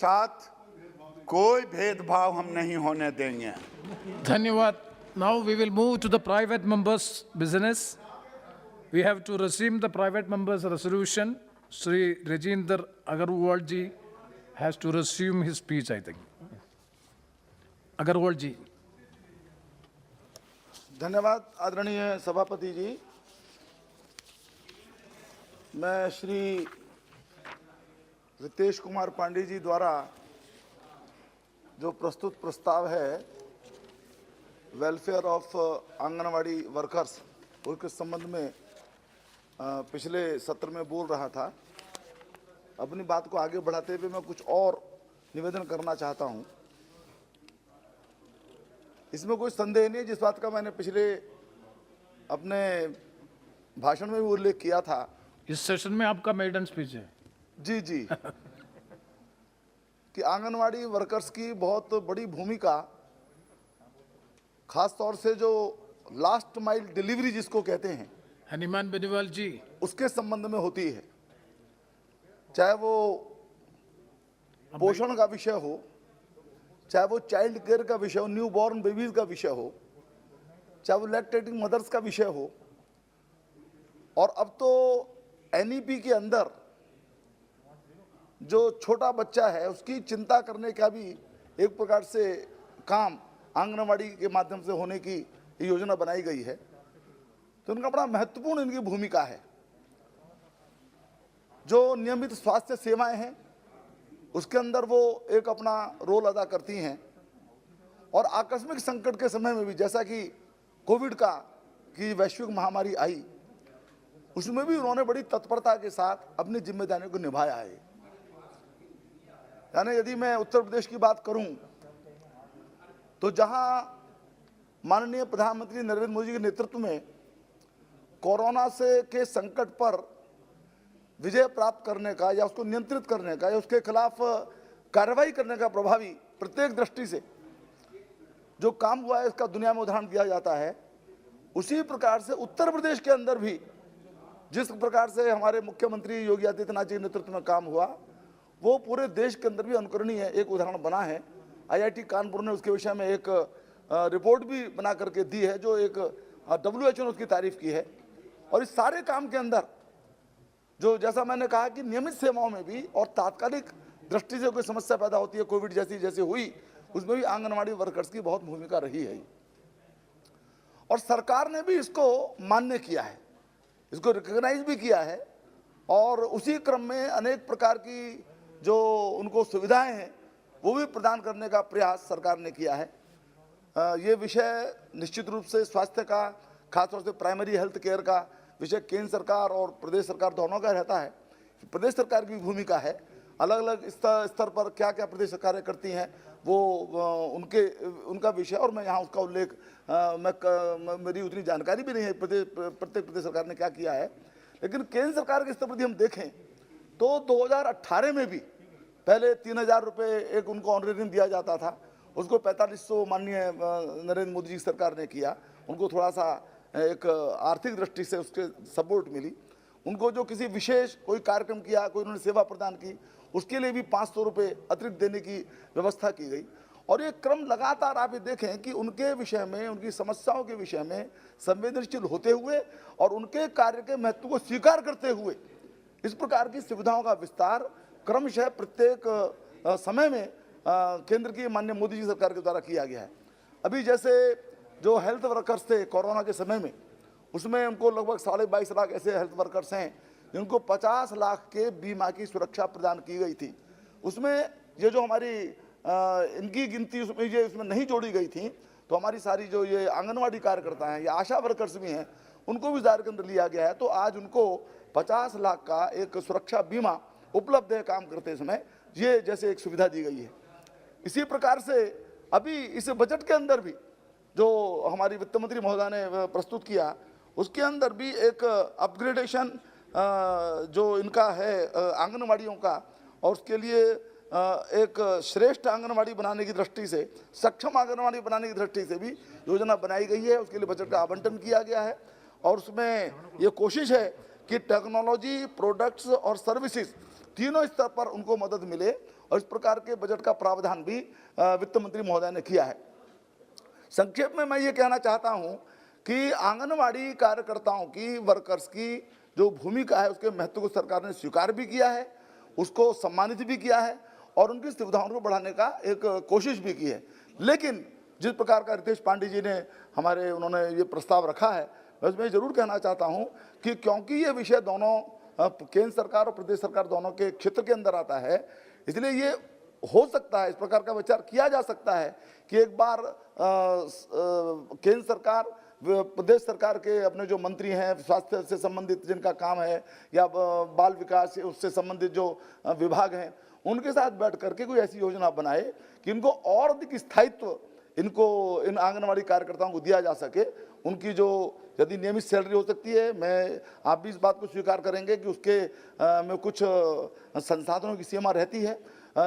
साथ कोई भेदभाव हम नहीं होने देंगे। धन्यवाद. Now we will move to the private members' business. We have to receive the private members' resolution. Sri Rajinder Agarwal ji has to resume his speech, I think. Agarwal ji. धन्यवाद आदरणीय सभापति जी। मैं श्री रितेश कुमार पांडे जी द्वारा जो प्रस्तुत प्रस्ताव है वेलफेयर ऑफ आंगनवाड़ी वर्कर्स उसके संबंध में पिछले सत्र में बोल रहा था। अपनी बात को आगे बढ़ाते हुए मैं कुछ और निवेदन करना चाहता हूं। इसमें कोई संदेह नहीं, जिस बात का मैंने पिछले अपने भाषण में भी उल्लेख किया था। इस सेशन में आपका मेडन स्पीच है। जी जी कि आंगनवाड़ी वर्कर्स की बहुत बड़ी भूमिका, खास तौर से जो लास्ट माइल डिलीवरी जिसको कहते हैं, हनीमान बेनीवाल जी, उसके संबंध में होती है। चाहे वो पोषण का विषय हो, चाहे वो चाइल्ड केयर का विषय हो, न्यू बॉर्न बेबीज का विषय हो, चाहे वो लैक्टेटिंग मदर्स का विषय हो, और अब तो एनईपी के अंदर जो छोटा बच्चा है उसकी चिंता करने का भी एक प्रकार से काम आंगनवाड़ी के माध्यम से होने की योजना बनाई गई है। तो उनका बड़ा महत्वपूर्ण इनकी भूमिका है। जो नियमित स्वास्थ्य सेवाएं हैं उसके अंदर वो एक अपना रोल अदा करती हैं, और आकस्मिक संकट के समय में भी, जैसा कि कोविड की वैश्विक महामारी आई, उसमें भी उन्होंने बड़ी तत्परता के साथ अपनी जिम्मेदारियों को निभाया है। यानी यदि मैं उत्तर प्रदेश की बात करूं तो जहां माननीय प्रधानमंत्री नरेंद्र मोदी के नेतृत्व में कोरोना के संकट पर विजय प्राप्त करने का या उसको नियंत्रित करने का या उसके खिलाफ कार्रवाई करने का प्रभावी प्रत्येक दृष्टि से जो काम हुआ है, इसका दुनिया में उदाहरण दिया जाता है। उसी प्रकार से उत्तर प्रदेश के अंदर भी जिस प्रकार से हमारे मुख्यमंत्री योगी आदित्यनाथ जी के नेतृत्व में काम हुआ, वो पूरे देश के अंदर भी अनुकरणीय है, एक उदाहरण बना है। आईआईटी कानपुर ने उसके विषय में एक रिपोर्ट भी बना करके दी है, जो एक WHO ने उसकी तारीफ की है। और इस सारे काम के अंदर जो, जैसा मैंने कहा कि नियमित सेवाओं में भी और तात्कालिक दृष्टि से कोई समस्या पैदा होती है, कोविड जैसी हुई, उसमें भी आंगनवाड़ी वर्कर्स की बहुत भूमिका रही है। और सरकार ने भी इसको मान्य किया है, इसको रिकॉग्नाइज भी किया है, और उसी क्रम में अनेक प्रकार की जो उनको सुविधाएं हैं वो भी प्रदान करने का प्रयास सरकार ने किया है। ये विषय निश्चित रूप से स्वास्थ्य का, खासतौर से प्राइमरी हेल्थ केयर का विषय केंद्र सरकार और प्रदेश सरकार दोनों का रहता है। प्रदेश सरकार की भूमिका है, अलग अलग स्तर पर क्या क्या प्रदेश सरकारें करती हैं वो उनका विषय, और मैं यहाँ उसका उल्लेख मेरी उतनी जानकारी भी नहीं है प्रत्येक प्रदेश सरकार ने क्या किया है। लेकिन केंद्र सरकार के स्तर पर यदि हम देखें तो 2018 में भी पहले 3000 रुपये एक उनको ऑनरेरियम दिया जाता था, उसको 4500 माननीय नरेंद्र मोदी जी की सरकार ने किया। उनको थोड़ा सा एक आर्थिक दृष्टि से उसके सपोर्ट मिली। उनको जो किसी विशेष कोई कार्यक्रम किया, कोई उन्होंने सेवा प्रदान की, उसके लिए भी 500 रुपये अतिरिक्त देने की व्यवस्था की गई। और ये क्रम लगातार आप ये देखें कि उनके विषय में, उनकी समस्याओं के विषय में संवेदनशील होते हुए और उनके कार्य के महत्व को स्वीकार करते हुए इस प्रकार की सुविधाओं का विस्तार क्रमशः प्रत्येक समय में केंद्र की माननीय मोदी जी सरकार के द्वारा किया गया है। अभी जैसे जो हेल्थ वर्कर्स थे कोरोना के समय में, उसमें उनको लगभग 22.5 लाख ऐसे हेल्थ वर्कर्स हैं जिनको 50 लाख के बीमा की सुरक्षा प्रदान की गई थी। उसमें ये जो हमारी इनकी गिनती उसमें नहीं जोड़ी गई थी, तो हमारी सारी जो ये आंगनवाड़ी कार्यकर्ता हैं या आशा वर्कर्स भी हैं, उनको भी दायरे के अंदर लिया गया है। तो आज उनको 50 लाख का एक सुरक्षा बीमा उपलब्ध है काम करते समय, ये जैसे एक सुविधा दी गई है। इसी प्रकार से अभी इस बजट के अंदर भी जो हमारी वित्त मंत्री महोदय ने प्रस्तुत किया, उसके अंदर भी एक अपग्रेडेशन जो इनका है आंगनवाड़ियों का, और उसके लिए एक श्रेष्ठ आंगनवाड़ी बनाने की दृष्टि से, सक्षम आंगनवाड़ी बनाने की दृष्टि से भी योजना बनाई गई है। उसके लिए बजट का आवंटन किया गया है, और उसमें ये कोशिश है कि टेक्नोलॉजी, प्रोडक्ट्स और सर्विसेज तीनों स्तर पर उनको मदद मिले और इस प्रकार के बजट का प्रावधान भी वित्त मंत्री महोदय ने किया है। संक्षेप में मैं ये कहना चाहता हूं कि आंगनवाड़ी कार्यकर्ताओं की, वर्कर्स की जो भूमिका है उसके महत्व को सरकार ने स्वीकार भी किया है, उसको सम्मानित भी किया है और उनकी सुविधाओं को बढ़ाने का एक कोशिश भी की है। लेकिन जिस प्रकार का रितेश पांडे जी ने उन्होंने ये प्रस्ताव रखा है, बस मैं जरूर कहना चाहता हूं कि क्योंकि ये विषय दोनों केंद्र सरकार और प्रदेश सरकार दोनों के क्षेत्र के अंदर आता है, इसलिए ये हो सकता है, इस प्रकार का विचार किया जा सकता है कि एक बार केंद्र सरकार, प्रदेश सरकार के अपने जो मंत्री हैं, स्वास्थ्य से संबंधित जिनका काम है या बाल विकास उससे संबंधित जो विभाग हैं, उनके साथ बैठ करके कोई ऐसी योजना बनाए कि इनको और अधिक स्थायित्व इन आंगनवाड़ी कार्यकर्ताओं को दिया जा सके। उनकी जो यदि नियमित सैलरी हो सकती है, आप भी इस बात को स्वीकार करेंगे कि उसके में कुछ संसाधनों की सीमा रहती है।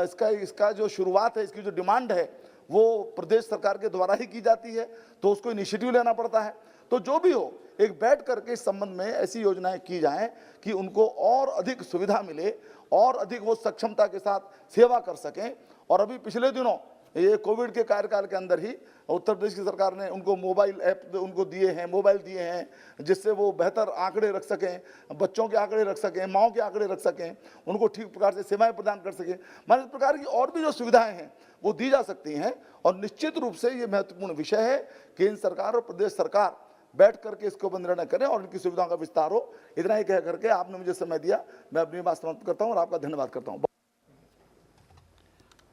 इसका जो शुरुआत है, इसकी जो डिमांड है वो प्रदेश सरकार के द्वारा ही की जाती है, तो उसको इनिशिएटिव लेना पड़ता है। तो जो भी हो, एक बैठ करके इस संबंध में ऐसी योजनाएं की जाएं कि उनको और अधिक सुविधा मिले और अधिक वो सक्षमता के साथ सेवा कर सकें। और अभी पिछले दिनों ये कोविड के कार्यकाल के अंदर ही उत्तर प्रदेश की सरकार ने उनको मोबाइल ऐप उनको दिए हैं, मोबाइल दिए हैं, जिससे वो बेहतर आंकड़े रख सकें, बच्चों के आंकड़े रख सकें, माओं के आंकड़े रख सकें, उनको ठीक प्रकार से सेवाएं प्रदान कर सकें। इस प्रकार की और भी जो सुविधाएं हैं वो दी जा सकती हैं। और निश्चित रूप से ये महत्वपूर्ण विषय है, केंद्र सरकार और प्रदेश सरकार बैठ करके इसके ऊपर निर्णय करें और इनकी सुविधाओं का विस्तार हो। इतना ही कह करके आपने मुझे समय दिया, मैं अपनी बात समाप्त करता हूँ और आपका धन्यवाद करता हूँ।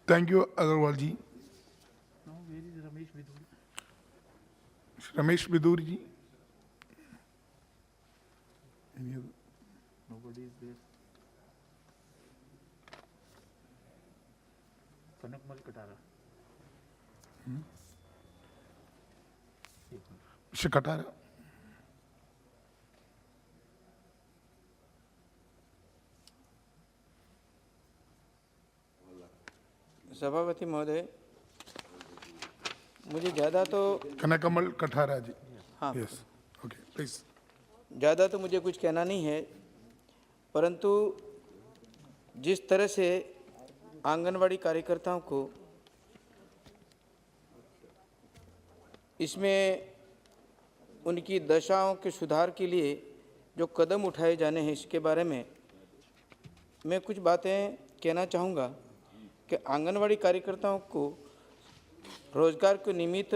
थैंक यू अग्रवाल जी। रमेश बिदूर जी। कनकमल कटारा। कटारा। सभापति महोदय, मुझे ज़्यादा तो कनकमल कटारा जी। हाँ, यस, ओके, प्लीज। ज़्यादा तो मुझे कुछ कहना नहीं है, परंतु जिस तरह से आंगनवाड़ी कार्यकर्ताओं को इसमें उनकी दशाओं के सुधार के लिए जो कदम उठाए जाने हैं, इसके बारे में मैं कुछ बातें कहना चाहूँगा कि आंगनवाड़ी कार्यकर्ताओं को रोजगार के निमित्त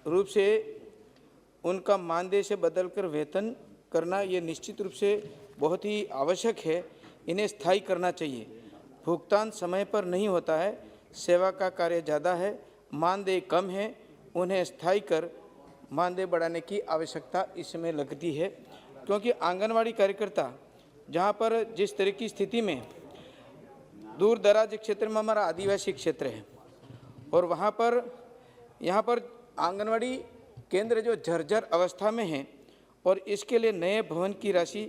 रूप से उनका मानदेय से बदलकर वेतन करना ये निश्चित रूप से बहुत ही आवश्यक है। इन्हें स्थायी करना चाहिए। भुगतान समय पर नहीं होता है, सेवा का कार्य ज़्यादा है, मानदेय कम है, उन्हें स्थायी कर मानदेय बढ़ाने की आवश्यकता इसमें लगती है। क्योंकि आंगनवाड़ी कार्यकर्ता जहाँ पर जिस तरह की स्थिति में दूर दराज क्षेत्र में हमारा आदिवासी क्षेत्र है और वहाँ पर यहाँ पर आंगनवाड़ी केंद्र जो जर्जर अवस्था में है और इसके लिए नए भवन की राशि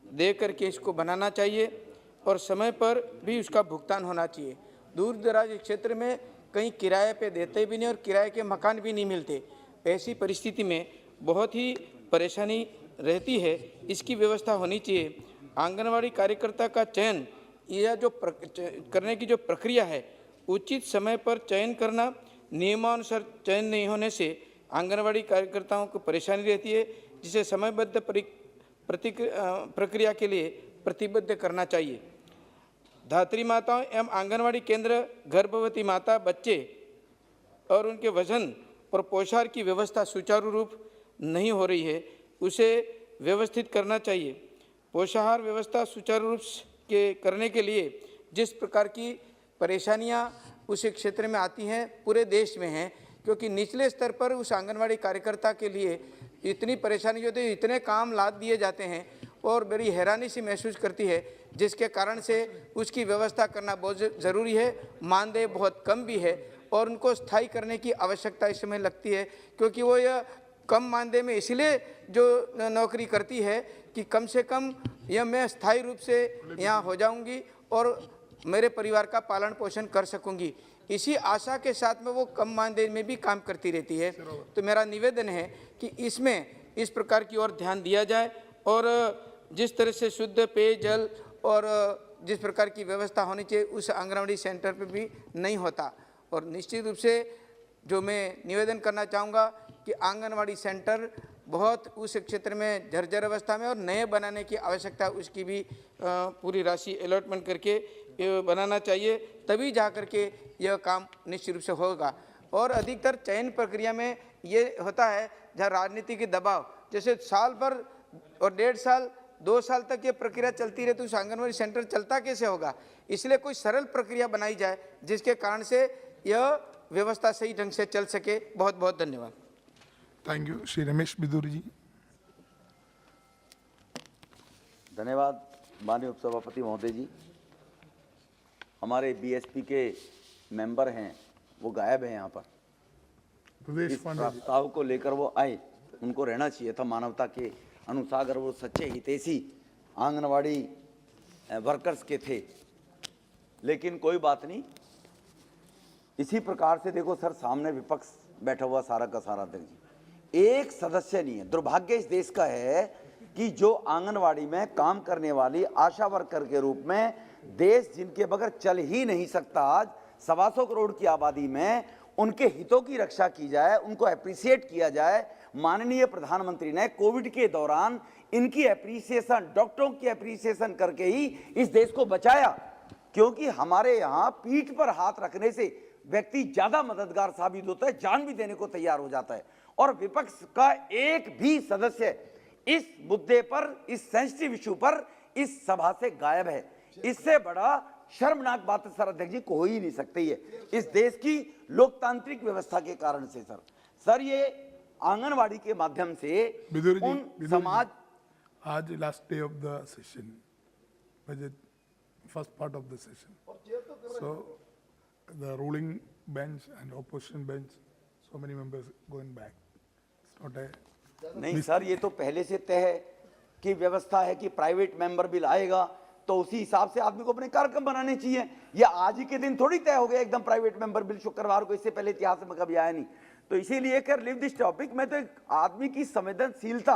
दे करके इसको बनाना चाहिए और समय पर भी उसका भुगतान होना चाहिए। दूर दराज क्षेत्र में कहीं किराए पे देते भी नहीं और किराए के मकान भी नहीं मिलते। ऐसी परिस्थिति में बहुत ही परेशानी रहती है, इसकी व्यवस्था होनी चाहिए। आंगनवाड़ी कार्यकर्ता का चयन यह जो करने की जो प्रक्रिया है, उचित समय पर चयन करना, नियमानुसार चयन नहीं होने से आंगनवाड़ी कार्यकर्ताओं को परेशानी रहती है, जिसे समयबद्ध प्रक्रिया के लिए प्रतिबद्ध करना चाहिए। धात्री माताओं एवं आंगनवाड़ी केंद्र गर्भवती माता, बच्चे और उनके वजन और पोषाहार की व्यवस्था सुचारू रूप नहीं हो रही है, उसे व्यवस्थित करना चाहिए। पोषाहार व्यवस्था सुचारू रूप के करने के लिए जिस प्रकार की परेशानियां उस क्षेत्र में आती हैं, पूरे देश में हैं, क्योंकि निचले स्तर पर उस आंगनवाड़ी कार्यकर्ता के लिए इतनी परेशानी होती है, इतने काम लाद दिए जाते हैं और बड़ी हैरानी सी महसूस करती है, जिसके कारण से उसकी व्यवस्था करना बहुत ज़रूरी है। मानदेय बहुत कम भी है और उनको स्थायी करने की आवश्यकता इस समय लगती है, क्योंकि वो यह कम मानदेय में इसलिए जो नौकरी करती है कि कम से कम यह मैं स्थायी रूप से यहाँ हो जाऊँगी और मेरे परिवार का पालन पोषण कर सकूँगी। इसी आशा के साथ में वो कम मानदेय में भी काम करती रहती है। तो मेरा निवेदन है कि इसमें इस प्रकार की ओर ध्यान दिया जाए और जिस तरह से शुद्ध पेयजल और जिस प्रकार की व्यवस्था होनी चाहिए उस आंगनवाड़ी सेंटर पे भी नहीं होता। और निश्चित रूप से जो मैं निवेदन करना चाहूँगा कि आंगनवाड़ी सेंटर बहुत उस क्षेत्र में जर्जर अवस्था में और नए बनाने की आवश्यकता, उसकी भी पूरी राशि अलॉटमेंट करके ये बनाना चाहिए, तभी जा कर के यह काम निश्चित रूप से होगा। और अधिकतर चयन प्रक्रिया में ये होता है जहाँ राजनीति के दबाव, जैसे साल भर और 1.5 साल 2 साल तक ये प्रक्रिया चलती रहे तो उस आंगनवाड़ी सेंटर चलता कैसे होगा। इसलिए कोई सरल प्रक्रिया बनाई जाए जिसके कारण से यह व्यवस्था सही ढंग से चल सके। बहुत बहुत धन्यवाद। Thank you. श्री रमेश बिदूरी जी। धन्यवाद माननीय उपसभापति महोदय जी। हमारे बीएसपी के मेंबर हैं, वो गायब हैं यहाँ पर। प्रदेश इस पांडे जी। प्रस्ताव को लेकर वो आए, उनको रहना चाहिए था मानवता के अनुसार, अगर वो सच्चे हितैषी आंगनवाड़ी वर्कर्स के थे। लेकिन कोई बात नहीं। इसी प्रकार से देखो सर, सामने विपक्ष बैठा हुआ सारा का सारा अध्यक्ष जी, एक सदस्य नहीं है। दुर्भाग्य इस देश का है कि जो आंगनवाड़ी में काम करने वाली आशा वर्कर के रूप में देश जिनके बगैर चल ही नहीं सकता, आज 125 करोड़ की आबादी में उनके हितों की रक्षा की जाए, उनको एप्रिसिएट किया जाए। माननीय प्रधानमंत्री ने कोविड के दौरान इनकी एप्रिसिएशन, डॉक्टरों की एप्रिसिएशन करके ही इस देश को बचाया, क्योंकि हमारे यहाँ पीठ पर हाथ रखने से व्यक्ति ज्यादा मददगार साबित होता है, जान भी देने को तैयार हो जाता है। और विपक्ष का एक भी सदस्य इस मुद्दे पर, इस सेंसिटिव इशू पर इस सभा से गायब है। इससे बड़ा शर्मनाक बात सर अध्यक्ष जी को हो ही नहीं सकती है इस देश की लोकतांत्रिक व्यवस्था के कारण से। सर ये आंगनवाड़ी के माध्यम से उन समाज, आज last day of the session, budget first part of the session, so the ruling bench and opposition bench, so many members going back. It's not a नहीं सर, ये तो पहले से तय है कि व्यवस्था है कि प्राइवेट मेंबर बिल आएगा तो उसी हिसाब से आदमी को अपने कार्यक्रम बनाने चाहिए। ये आज ही के दिन थोड़ी तय हो गया एकदम प्राइवेट मेंबर बिल शुक्रवार को, इससे पहले इतिहास में कभी आया नहीं। तो इसीलिए कर लिव दिस टॉपिक में तो एक आदमी की संवेदनशीलता,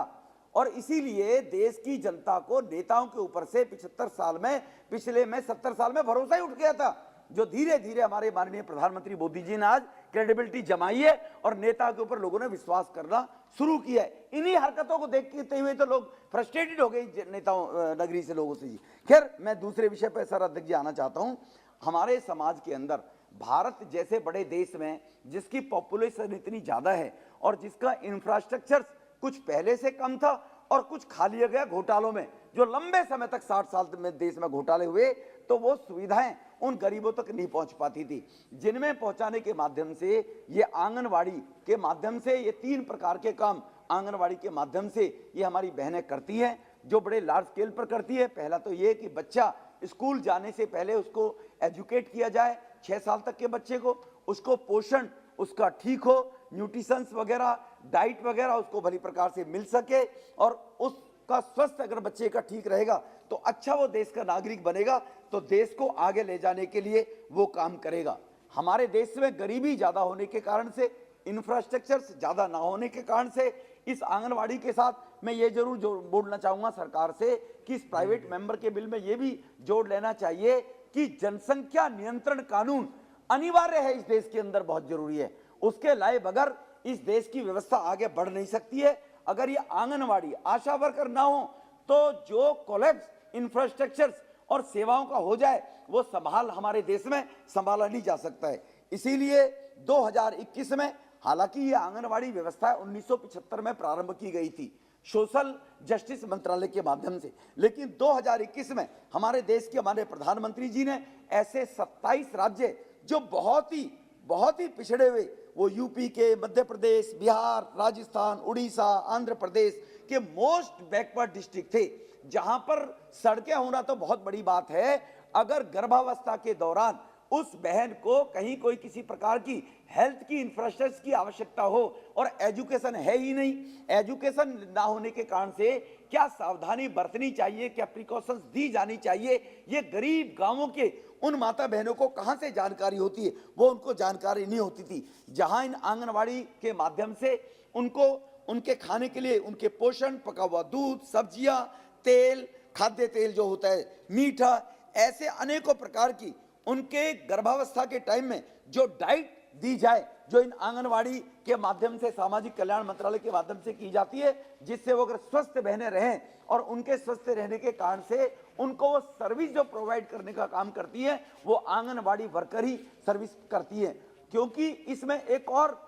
और इसीलिए देश की जनता को नेताओं के ऊपर से 75 साल में, पिछले में 70 साल में भरोसा ही उठ गया था, जो धीरे धीरे हमारे माननीय प्रधानमंत्री मोदी जी ने आज क्रेडिबिलिटी जमाई है और नेता के ऊपर लोगों ने विश्वास करना शुरू किया है। इन्हीं हरकतों को देखते हुए तो लोग फ्रस्ट्रेटेड हो गए नेताओं नगरी से लोगों से जी। खैर, मैं दूसरे विषय पर सर अध्यक्ष जी आना चाहता हूं। हमारे समाज के अंदर भारत जैसे बड़े देश में जिसकी पॉपुलेशन इतनी ज्यादा है और जिसका इंफ्रास्ट्रक्चर कुछ पहले से कम था और कुछ खा लिया गया घोटालों में, जो लंबे समय तक 60 साल में देश में घोटाले हुए, तो वो सुविधाएं उन गरीबों तक नहीं पहुंच पाती थी, जिनमें पहुंचाने के माध्यम से ये आंगनवाड़ी के माध्यम से ये 3 प्रकार के काम आंगनवाड़ी के माध्यम से ये हमारी बहनें करती हैं, जो बड़े लार्ज स्केल पर करती है। पहला तो ये कि बच्चा स्कूल जाने से पहले उसको एजुकेट किया जाए, 6 साल तक के बच्चे को, उसको पोषण उसका ठीक हो, न्यूट्रिशंस वगैरह, डाइट वगैरह उसको भली प्रकार से मिल सके, और उसका स्वास्थ्य अगर बच्चे का ठीक रहेगा तो अच्छा वो देश का नागरिक बनेगा, तो देश को आगे ले जाने के लिए वो काम करेगा। हमारे देश में गरीबी ज्यादा होने के कारण से, इंफ्रास्ट्रक्चर ज्यादा ना होने के कारण से, इस आंगनवाड़ी के साथ मैं ये जरूर बोलना चाहूंगा सरकार से कि इस प्राइवेट मेंबर के बिल में ये भी जोड़ लेना चाहिए कि जनसंख्या नियंत्रण कानून अनिवार्य है इस देश के अंदर, बहुत जरूरी है। उसके लाए बगैर इस देश की व्यवस्था आगे बढ़ नहीं सकती है। अगर ये आंगनवाड़ी आशा वर्कर ना हो तो जो कोलैप्स इंफ्रास्ट्रक्चर और सेवाओं का हो जाए वो हमारे देश में संभाला नहीं जा सकता है। इसीलिए 2021 में, हालांकि ये आंगनवाड़ी व्यवस्था 1975 में प्रारंभ की गई थी सोशल जस्टिस मंत्रालय के माध्यम से, लेकिन 2021 में हमारे देश के हमारे प्रधानमंत्री जी ने ऐसे 27 राज्य जो बहुत ही पिछड़े हुए, वो यूपी के, मध्य प्रदेश, बिहार, राजस्थान, उड़ीसा, आंध्र प्रदेश के मोस्ट बैकवर्ड डिस्ट्रिक्ट थे, जहां पर सड़कें होना तो बहुत बड़ी बात है, अगर गर्भावस्था के दौरान उस बहन को कहीं कोई किसी प्रकार की हेल्थ की इंफ्रास्ट्रक्चर की आवश्यकता हो और एजुकेशन है ही नहीं, एजुकेशन ना होने के कारण से क्या सावधानी बरतनी चाहिए, क्या प्रिकॉशंस दी जानी चाहिए, ये गरीब गांवों के उन माता बहनों को कहां से जानकारी होती है, वो उनको जानकारी नहीं होती थी। जहां इन आंगनवाड़ी के माध्यम से उनको उनके खाने के लिए उनके पोषण, पका हुआ दूध, सब्जियां, तेल, खाद्य तेल जो होता है, मीठा, ऐसे अनेकों प्रकार की उनके गर्भावस्था के टाइम में जो डाइट दी जाए, जो इन आंगनवाड़ी के माध्यम से सामाजिक कल्याण मंत्रालय के माध्यम से की जाती है, जिससे वो अगर स्वस्थ बहनें रहें और उनके स्वस्थ रहने के कारण से उनको वो सर्विस जो प्रोवाइड करने का काम करती है वो आंगनवाड़ी वर्कर ही सर्विस करती है। क्योंकि इसमें एक और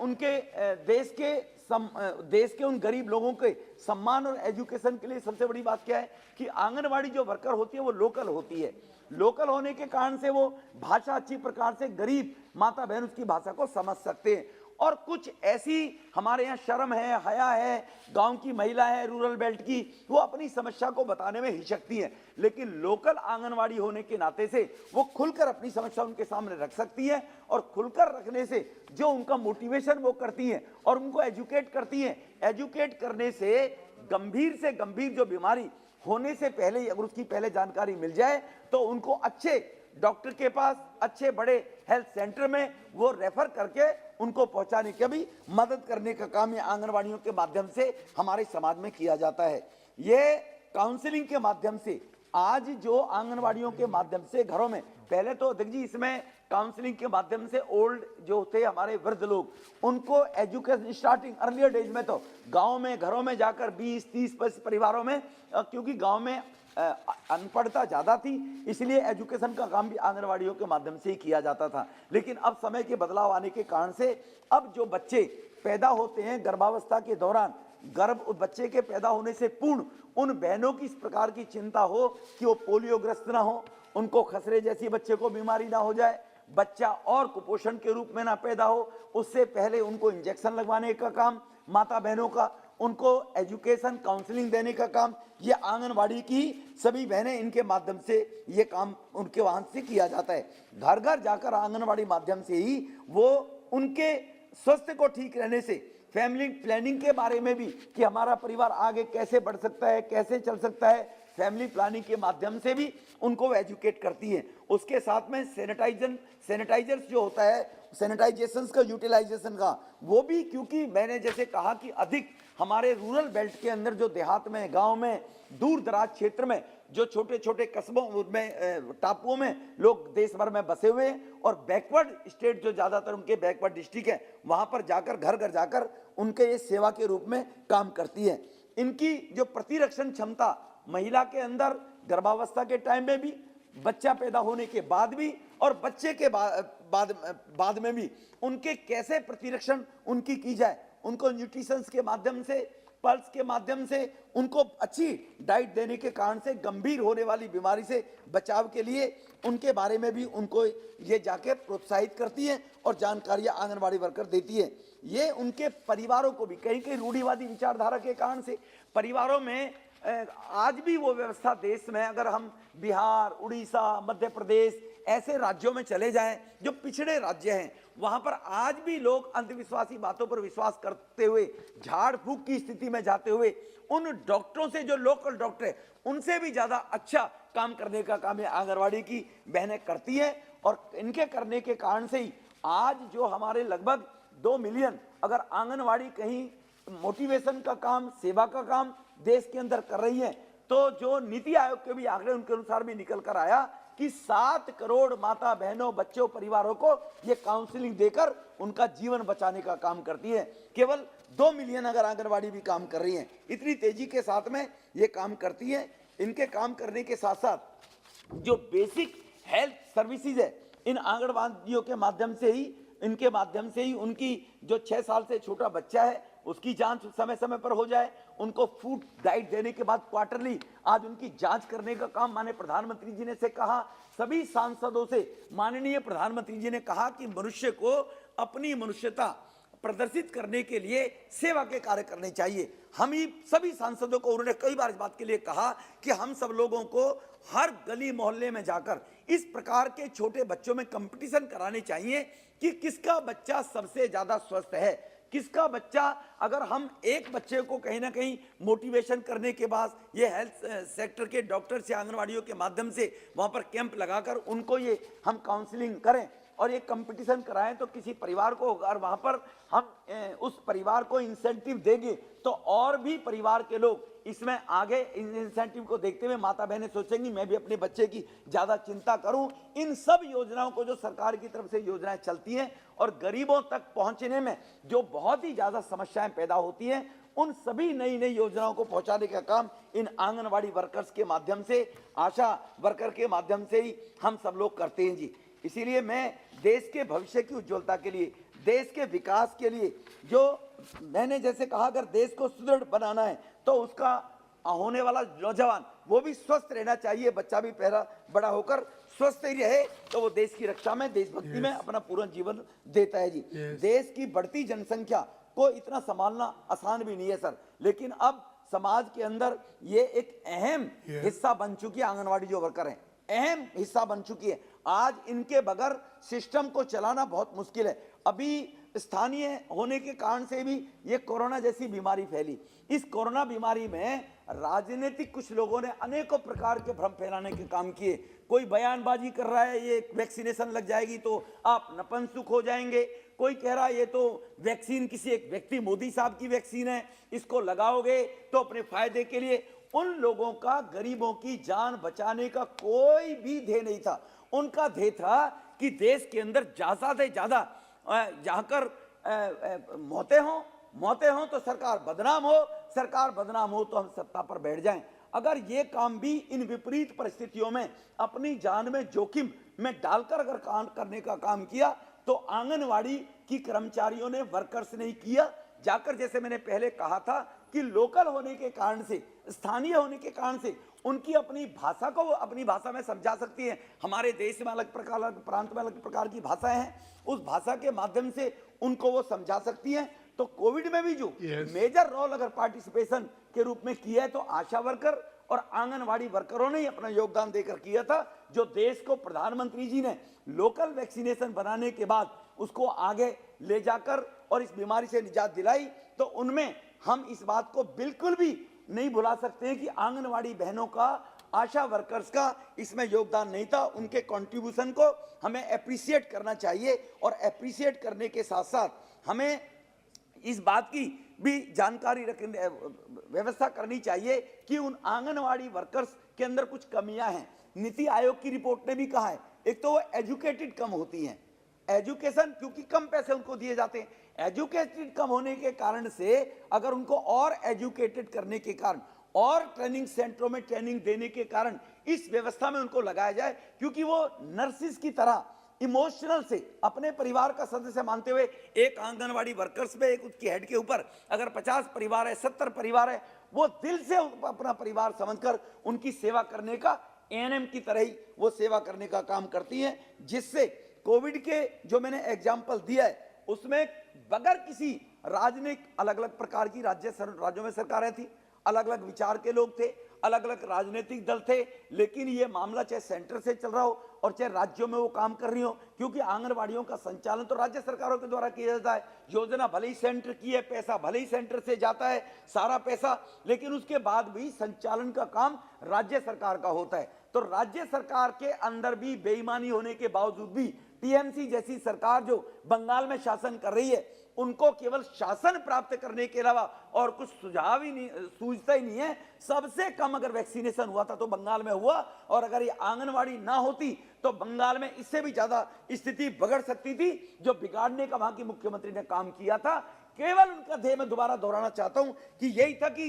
उनके देश के उन गरीब लोगों के सम्मान और एजुकेशन के लिए सबसे बड़ी बात क्या है कि आंगनवाड़ी जो वर्कर होती है वो लोकल होती है। लोकल होने के कारण से वो भाषा अच्छी प्रकार से गरीब माता बहन उसकी भाषा को समझ सकते हैं। और कुछ ऐसी हमारे यहाँ शर्म है, हया है, गांव की महिला है, रूरल बेल्ट की, वो अपनी समस्या को बताने में हिचकती है, लेकिन लोकल आंगनवाड़ी होने के नाते से वो खुलकर अपनी समस्या उनके सामने रख सकती है। और खुलकर रखने से जो उनका मोटिवेशन वो करती है और उनको एजुकेट करती है। एजुकेट करने से गंभीर जो बीमारी होने से पहले ही अगर उसकी पहले जानकारी मिल जाए तो उनको अच्छे डॉक्टर के पास, अच्छे बड़े हेल्थ सेंटर में वो रेफर करके उनको पहुंचाने की भी मदद करने का काम ये आंगनवाड़ियों के माध्यम से हमारे समाज में किया जाता है। ये काउंसलिंग के माध्यम से आज जो आंगनवाड़ियों के माध्यम से घरों में, पहले तो देख जी इसमें काउंसलिंग के माध्यम से ओल्ड जो थे हमारे वृद्ध लोग, उनको एजुकेशन स्टार्टिंग अर्लियर डेज में तो गांव में घरों में जाकर 20-30 परिवारों में, क्योंकि गांव में अनपढ़ता ज्यादा थी इसलिए एजुकेशन का काम भी आंगनवाड़ियों के माध्यम से ही किया जाता था। लेकिन अब समय के बदलाव आने के कारण से अब जो बच्चे पैदा होते हैं गर्भावस्था के दौरान, बच्चे के पैदा होने से पूर्व उन बहनों की इस प्रकार की चिंता हो कि वो पोलियोग्रस्त ना हो, उनको खसरे जैसी बच्चे को बीमारी ना हो जाए, बच्चा और कुपोषण के रूप में ना पैदा हो, उससे पहले उनको इंजेक्शन लगवाने का काम माता बहनों का, उनको एजुकेशन काउंसलिंग देने का काम ये आंगनवाड़ी की सभी बहनें इनके माध्यम से ये काम उनके वहां से किया जाता है। घर घर जाकर आंगनवाड़ी माध्यम से ही वो उनके स्वास्थ्य को ठीक रहने से, फैमिली प्लानिंग के बारे में भी कि हमारा परिवार आगे कैसे बढ़ सकता है, कैसे चल सकता है, फैमिली प्लानिंग के माध्यम से भी उनको एजुकेट करती है। उसके साथ में सैनिटाइजर्स जो होता है, सैनिटाइजेशन का यूटिलाइजेशन का वो भी, क्योंकि मैंने जैसे कहा कि अधिक हमारे रूरल बेल्ट के अंदर जो देहात में, गांव में, दूर दराज क्षेत्र में जो छोटे छोटे कस्बों में, टापुओं में लोग देश भर में बसे हुए हैं और बैकवर्ड स्टेट जो ज्यादातर उनके बैकवर्ड डिस्ट्रिक्ट है वहां पर जाकर घर घर जाकर उनके ये सेवा के रूप में काम करती है। इनकी जो प्रतिरक्षण क्षमता महिला के अंदर गर्भावस्था के टाइम में भी, बच्चा पैदा होने के बाद भी और बच्चे के बाद में भी उनके कैसे प्रतिरक्षण उनकी की जाए, उनको न्यूट्रिशंस के माध्यम से, पल्स के माध्यम से, उनको अच्छी डाइट देने के कारण से गंभीर होने वाली बीमारी से बचाव के लिए उनके बारे में भी उनको ये जाके प्रोत्साहित करती है और जानकारियां आंगनवाड़ी वर्कर देती है। ये उनके परिवारों को भी कहीं रूढ़िवादी विचारधारा के कारण से परिवारों में आज भी वो व्यवस्था देश में, अगर हम बिहार, उड़ीसा, मध्य प्रदेश ऐसे राज्यों में चले जाएं जो पिछड़े राज्य हैं, वहां पर आज भी लोग अंधविश्वासी बातों पर विश्वास करते हुए, झाड़ फूक की स्थिति में जाते हुए उन डॉक्टरों से, जो लोकल डॉक्टर है, उनसे भी ज्यादा अच्छा काम करने का काम ये आंगनवाड़ी की बहनें करती है। और इनके करने के कारण से ही आज जो हमारे लगभग 2 मिलियन अगर आंगनवाड़ी कहीं मोटिवेशन का काम, सेवा का काम देश के अंदर कर रही है, तो जो नीति आयोग के भी आंकड़े उनके अनुसार भी निकल कर आया कि 7 करोड़ माता बहनों, बच्चों, परिवारों को ये काउंसलिंग देकर उनका जीवन बचाने का काम करती है। केवल 2 मिलियन अगर आंगनवाड़ी भी काम कर रही है, इतनी तेजी के साथ में ये काम करती है। इनके काम करने के साथ साथ जो बेसिक हेल्थ सर्विसेज है, इन आंगनवाड़ियों के माध्यम से ही, इनके माध्यम से ही उनकी जो 6 साल से छोटा बच्चा है उसकी जांच समय समय पर हो जाए, उनको फूड डाइट देने के बाद क्वार्टरली आज उनकी जांच करने का काम माननीय प्रधानमंत्री जी ने से कहा, सभी सांसदों से माननीय प्रधानमंत्री जी ने कहा कि मनुष्य को अपनी मनुष्यता प्रदर्शित करने के लिए सेवा के कार्य करने चाहिए। हम ही सभी सांसदों को उन्होंने कई बार इस बात के लिए कहा कि हम सब लोगों को हर गली मोहल्ले में जाकर इस प्रकार के छोटे बच्चों में कंपटीशन कराने चाहिए कि किसका बच्चा सबसे ज्यादा स्वस्थ है, किसका बच्चा, अगर हम एक बच्चे को कहीं ना कहीं मोटिवेशन करने के बाद ये हेल्थ सेक्टर के डॉक्टर से, आंगनवाड़ियों के माध्यम से वहां पर कैंप लगाकर उनको ये हम काउंसलिंग करें और ये कंपटीशन कराएं, तो किसी परिवार को अगर वहां पर हम उस परिवार को इंसेंटिव देंगे तो और भी परिवार के लोग इसमें आगे इन इंसेंटिव को देखते हुए माता बहनें सोचेंगी मैं भी अपने बच्चे की ज्यादा चिंता करूं। इन सब योजनाओं को जो सरकार की तरफ से योजनाएं चलती हैं और गरीबों तक पहुंचने में जो बहुत ही ज्यादा समस्याएं पैदा होती हैं, उन सभी नई नई योजनाओं को पहुंचाने का काम इन आंगनवाड़ी वर्कर्स के माध्यम से, आशा वर्कर के माध्यम से ही हम सब लोग करते हैं जी। इसीलिए मैं देश के भविष्य की उज्ज्वलता के लिए, देश के विकास के लिए, जो मैंने जैसे कहा अगर देश को सुदृढ़ बनाना है तो उसका होने वाला नौजवान वो भी स्वस्थ रहना चाहिए। बच्चा भी पहला बड़ा होकर स्वस्थ ही रहे तो वो देश की रक्षा में, देशभक्ति में अपना पूर्ण जीवन देता है जी। देश की बढ़ती जनसंख्या को इतना संभालना आसान भी नहीं है सर, लेकिन अब समाज के अंदर ये एक अहम हिस्सा बन चुकी है। आंगनवाड़ी जो वर्कर हैं अहम हिस्सा बन चुकी है। आज इनके बगैर सिस्टम को चलाना बहुत मुश्किल है। अभी स्थानीय होने के कारण से भी ये कोरोना जैसी बीमारी फैली। इस कोरोना बीमारी में राजनीतिक कुछ लोगों ने अनेकों प्रकार के भ्रम फैलाने के काम किए। कोई बयानबाजी कर रहा है ये वैक्सीनेशन लग जाएगी तो आप नपुंसक हो जाएंगे, कोई कह रहा है ये तो वैक्सीन किसी एक व्यक्ति मोदी साहब की वैक्सीन है, इसको लगाओगे तो अपने फायदे के लिए। उन लोगों का गरीबों की जान बचाने का कोई भी ध्येय नहीं था। उनका ध्येय था कि देश के अंदर ज्यादा से ज्यादा जाकर मौतें हों तो सरकार बदनाम हो, सरकार बदनाम हो तो हम सत्ता पर बैठ जाएं। अगर ये काम भी इन विपरीत परिस्थितियों में अपनी जान में जोखिम में डालकर अगर काम करने का काम किया तो आंगनवाड़ी की कर्मचारियों ने, वर्कर्स ने किया। जाकर जैसे मैंने पहले कहा था कि लोकल होने के कारण से, स्थानीय होने के कारण से उनकी अपनी भाषा को वो अपनी भाषा में समझा सकती हैं। हमारे देश में अलग प्रकार, अलग प्रांत में अलग प्रकार की भाषाएं हैं, उस भाषा के माध्यम से उनको वो समझा सकती हैं। तो कोविड में भी जो मेजर रोल अगर पार्टिसिपेशन के रूप में किया है तो आशा वर्कर और आंगनवाड़ी वर्करों ने ही अपना योगदान देकर किया था। जो देश को प्रधानमंत्री जी ने लोकल वैक्सीनेशन बनाने के बाद उसको आगे ले जाकर और इस बीमारी से निजात दिलाई, तो उनमें हम इस बात को बिल्कुल भी नहीं भुला सकते हैं कि आंगनवाड़ी बहनों का, आशा वर्कर्स का इसमें योगदान नहीं था। उनके कंट्रीब्यूशन को हमें एप्रिशिएट करना चाहिए और एप्रिशिएट करने के साथ साथ हमें इस बात की भी जानकारी रखने, व्यवस्था करनी चाहिए कि उन आंगनवाड़ी वर्कर्स के अंदर कुछ कमियां हैं। नीति आयोग की रिपोर्ट ने भी कहा है, एक तो वो एजुकेटेड कम होती हैं, एजुकेशन क्योंकि कम पैसे उनको दिए जाते हैं, एजुकेटेड कम होने के कारण से अगर उनको और एजुकेटेड करने के कारण और ट्रेनिंग सेंटरों में ट्रेनिंग देने के कारण इस व्यवस्था में उनको लगाया जाए, क्योंकि वो नर्सिस की तरह इमोशनल से अपने परिवार का सदस्य मानते हुए, एक आंगनवाड़ी वर्कर्स पे, एक उसकी हेड के ऊपर अगर 50 परिवार है, 70 परिवार है, वो दिल से अपना परिवार समझकर उनकी सेवा करने का, एएनएम की तरह ही वो सेवा करने का काम करती हैं। जिससे कोविड के जो मैंने एग्जाम्पल दिया है उसमें बगैर किसी राजनीतिक, अलग अलग प्रकार की राज्यों में सरकारें थी, अलग अलग विचार के लोग थे, अलग अलग राजनीतिक दल थे, लेकिन ये मामला चाहे सेंटर से चल रहा हो और चाहे राज्यों में वो काम कर रही हो, क्योंकि आंगनवाड़ियों का संचालन तो राज्य सरकारों के द्वारा किया जाता है। योजना भले ही सेंटर की है, पैसा भले ही सेंटर से जाता है, सारा पैसा, लेकिन उसके बाद भी संचालन का काम राज्य सरकार का होता है। तो राज्य सरकार के अंदर भी बेईमानी होने के बावजूद भी टीएमसी जैसी सरकार जो बंगाल में शासन कर रही है, उनको केवल शासन प्राप्त करने के अलावा और कुछ सुझाव ही नहीं, सूझता ही नहीं है। सबसे कम अगर वैक्सीनेशन हुआ था तो बंगाल में हुआ, और अगर ये आंगनवाड़ी ना होती तो बंगाल में इससे भी ज्यादा स्थिति बिगड़ सकती थी। जो बिगाड़ने का वहां की मुख्यमंत्री ने काम किया था, केवल उनका ध्येय मैं दोबारा दोहराना चाहता हूं कि यही था कि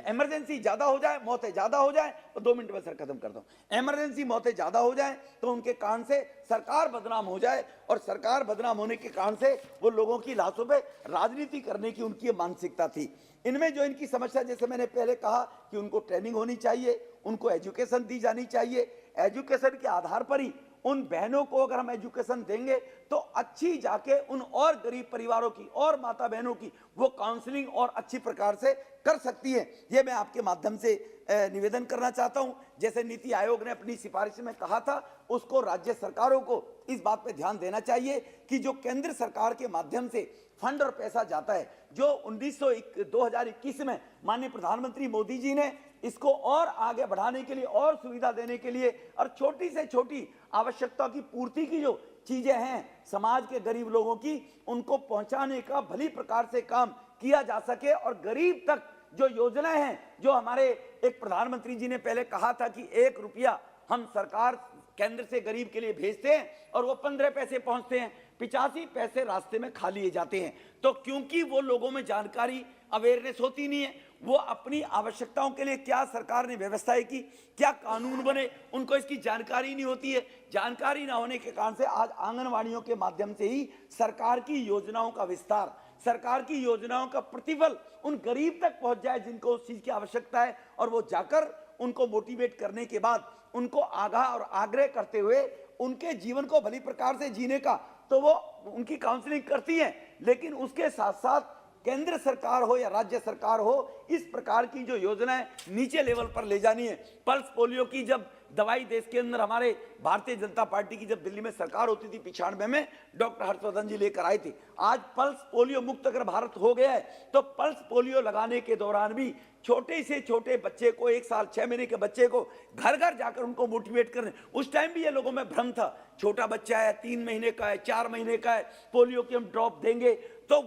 इमरजेंसी ज्यादा हो जाए, मौतें ज्यादा हो जाए, तो 2 मिनट में सर खत्म करता हूं। इमरजेंसी मौतें ज्यादा हो जाए तो उनके कारण से सरकार बदनाम हो जाए, और सरकार बदनाम होने के कारण से वो लोगों की लाशों पे राजनीति करने की उनकी मानसिकता थी। इनमें जो इनकी समस्या, जैसे मैंने पहले कहा कि उनको ट्रेनिंग होनी चाहिए, उनको एजुकेशन दी जानी चाहिए। एजुकेशन के आधार पर ही उन बहनों को अगर हम एजुकेशन देंगे तो अच्छी जाके उन और गरीब परिवारों की और माता बहनों की वो काउंसलिंग और अच्छी प्रकार से कर सकती है। ये मैं आपके माध्यम से निवेदन करना चाहता हूं। जैसे नीति आयोग ने अपनी सिफारिश में कहा था, उसको राज्य सरकारों को इस बात पे ध्यान देना चाहिए कि जो केंद्र सरकार के माध्यम से फंड और पैसा जाता है, जो 2021 में माननीय प्रधानमंत्री मोदी जी ने इसको और आगे बढ़ाने के लिए और सुविधा देने के लिए और छोटी से छोटी आवश्यकता की पूर्ति की जो चीजें हैं समाज के गरीब लोगों की, उनको पहुंचाने का भली प्रकार से काम किया जा सके और गरीब तक जो योजनाएं हैं, जो हमारे एक प्रधानमंत्री जी ने पहले कहा था कि 1 रुपया हम सरकार केंद्र से गरीब के लिए भेजते हैं और वो 15 पैसे पहुंचते हैं, 85 पैसे रास्ते में खा लिए जाते हैं। तो क्योंकि वो लोगों में जानकारी, अवेयरनेस होती नहीं है, वो अपनी आवश्यकताओं के लिए क्या सरकार ने व्यवस्थाएं की, क्या कानून बने, उनको इसकी जानकारी नहीं होती है। जानकारी ना होने के कारण से आज आंगनवाड़ियों के माध्यम से ही सरकार की योजनाओं का विस्तार, सरकार की योजनाओं का प्रतिफल उन गरीब तक पहुंच जाए जिनको उस चीज की आवश्यकता है, और वो जाकर उनको मोटिवेट करने के बाद उनको आगाह और आग्रह करते हुए उनके जीवन को भली प्रकार से जीने का, तो वो उनकी काउंसलिंग करती है। लेकिन उसके साथ साथ केंद्र सरकार हो या राज्य सरकार हो, इस प्रकार की जो योजनाएं नीचे लेवल पर ले जानी है। पल्स पोलियो की जब दवाई देश के अंदर हमारे भारतीय जनता पार्टी की जब दिल्ली में सरकार होती थी 95 में, डॉक्टर हर्षवर्धन जी लेकर आए थे। आज पल्स पोलियो मुक्त अगर भारत हो गया है, तो पल्स पोलियो लगाने के दौरान भी छोटे से छोटे बच्चे को, 1 साल 6 महीने के बच्चे को घर घर जाकर उनको मोटिवेट करने। उस टाइम भी ये लोगों में भ्रम था, छोटा बच्चा है, 3 महीने का है, 4 महीने का है, पोलियो की हम ड्रॉप देंगे। तो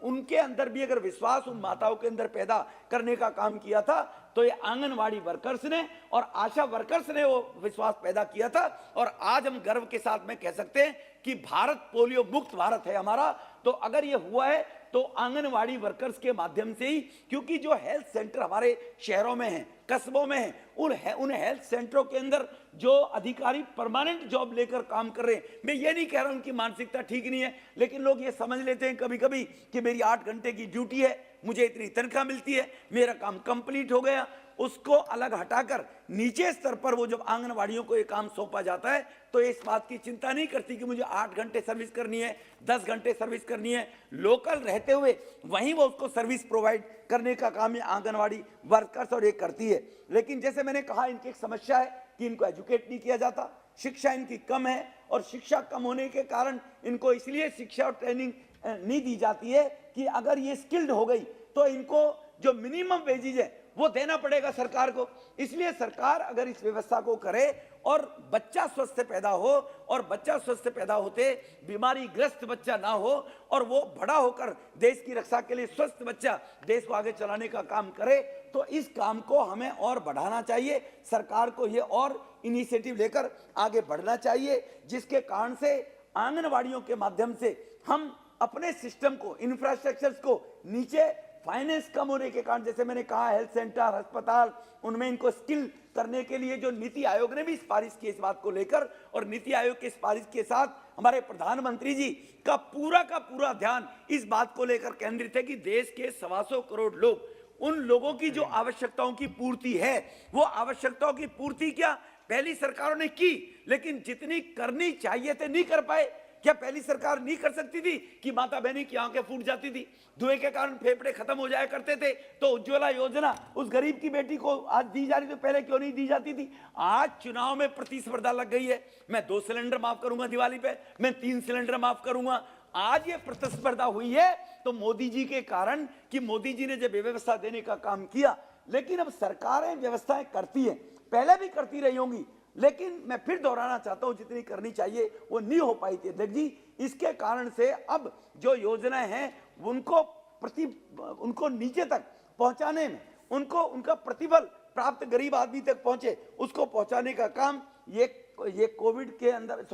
उनके अंदर भी अगर विश्वास उन माताओं के अंदर पैदा करने का काम किया था, तो ये आंगनवाड़ी वर्कर्स ने और आशा वर्कर्स ने वो विश्वास पैदा किया था। और आज हम गर्व के साथ में कह सकते हैं कि भारत पोलियो मुक्त भारत है हमारा। तो अगर ये हुआ है तो आंगनवाड़ी वर्कर्स के माध्यम से ही, क्योंकि जो हेल्थ सेंटर हमारे शहरों में हैं, कस्बों में हैं, उन हेल्थ सेंटरों के अंदर जो अधिकारी परमानेंट जॉब लेकर काम कर रहे हैं, मैं ये नहीं कह रहा उनकी मानसिकता ठीक नहीं है, लेकिन लोग ये समझ लेते हैं कभी कभी कि मेरी 8 घंटे की ड्यूटी है, मुझे इतनी तनख्वाह मिलती है, मेरा काम कंप्लीट हो गया। उसको अलग हटाकर नीचे स्तर पर वो जब आंगनवाड़ियों को ये काम सौंपा जाता है, तो इस बात की चिंता नहीं करती कि मुझे 8 घंटे सर्विस करनी है, 10 घंटे सर्विस करनी है। लोकल रहते हुए वहीं वो उसको सर्विस प्रोवाइड करने का काम ये आंगनवाड़ी वर्कर्स और ये करती है। लेकिन जैसे मैंने कहा, इनकी एक समस्या है कि इनको एजुकेट नहीं किया जाता, शिक्षा इनकी कम है, और शिक्षा कम होने के कारण इनको इसलिए शिक्षा और ट्रेनिंग नहीं दी जाती है कि अगर ये स्किल्ड हो गई तो इनको जो मिनिमम वेजेज है वो देना पड़ेगा सरकार को। इसलिए सरकार अगर इस व्यवस्था को करे और बच्चा स्वस्थ पैदा हो, और बच्चा स्वस्थ पैदा होते बीमारी ग्रस्त बच्चा ना हो, और वो बड़ा होकर देश की रक्षा के लिए स्वस्थ बच्चा देश को आगे चलाने का काम करे, तो इस काम को हमें और बढ़ाना चाहिए। सरकार को ये और इनिशिएटिव लेकर आगे बढ़ना चाहिए, जिसके कारण से आंगनवाड़ियों के माध्यम से हम अपने सिस्टम को, इंफ्रास्ट्रक्चर्स को नीचे, फाइनेंस कम होने के कारण, जैसे मैंने कहा, हेल्थ सेंटर, अस्पताल, उनमें इनको स्किल करने के लिए जो नीति आयोग ने भी सिफारिश की इस बात को लेकर, और नीति आयोग की सिफारिश के साथ हमारे प्रधानमंत्री जी का पूरा ध्यान इस बात को लेकर केंद्रित है कि देश के 125 करोड़ लोग, उन लोगों की जो आवश्यकताओं की पूर्ति है, वो आवश्यकताओं की पूर्ति क्या पहली सरकारों ने की, लेकिन जितनी करनी चाहिए थे नहीं कर पाए। क्या पहली सरकार नहीं कर सकती थी कि माता बहनी की आंखें फूट जाती थी, धुएं के कारण फेफड़े खत्म हो जाया करते थे, तो उज्ज्वला योजना उस गरीब की बेटी को आज दी जा रही, तो पहले क्यों नहीं दी जाती थी? आज चुनाव में प्रतिस्पर्धा लग गई है, मैं 2 सिलेंडर माफ करूंगा दिवाली पे, मैं 3 सिलेंडर माफ करूंगा। आज ये प्रतिस्पर्धा हुई है तो मोदी जी के कारण, कि मोदी जी ने जब व्यवस्था देने का काम किया। लेकिन अब सरकारें व्यवस्थाएं करती हैं, पहले भी करती रही होंगी, लेकिन मैं फिर दोहराना चाहता हूं, जितनी करनी चाहिए वो नहीं हो पाई थी अध्यक्ष जी। इसके कारण से अब जो योजनाएं हैं उनको नीचे तक पहुंचाने में, उनको उनका प्रतिफल प्राप्त गरीब आदमी तक पहुंचे, उसको पहुंचाने का काम ये कोविड के अंदर,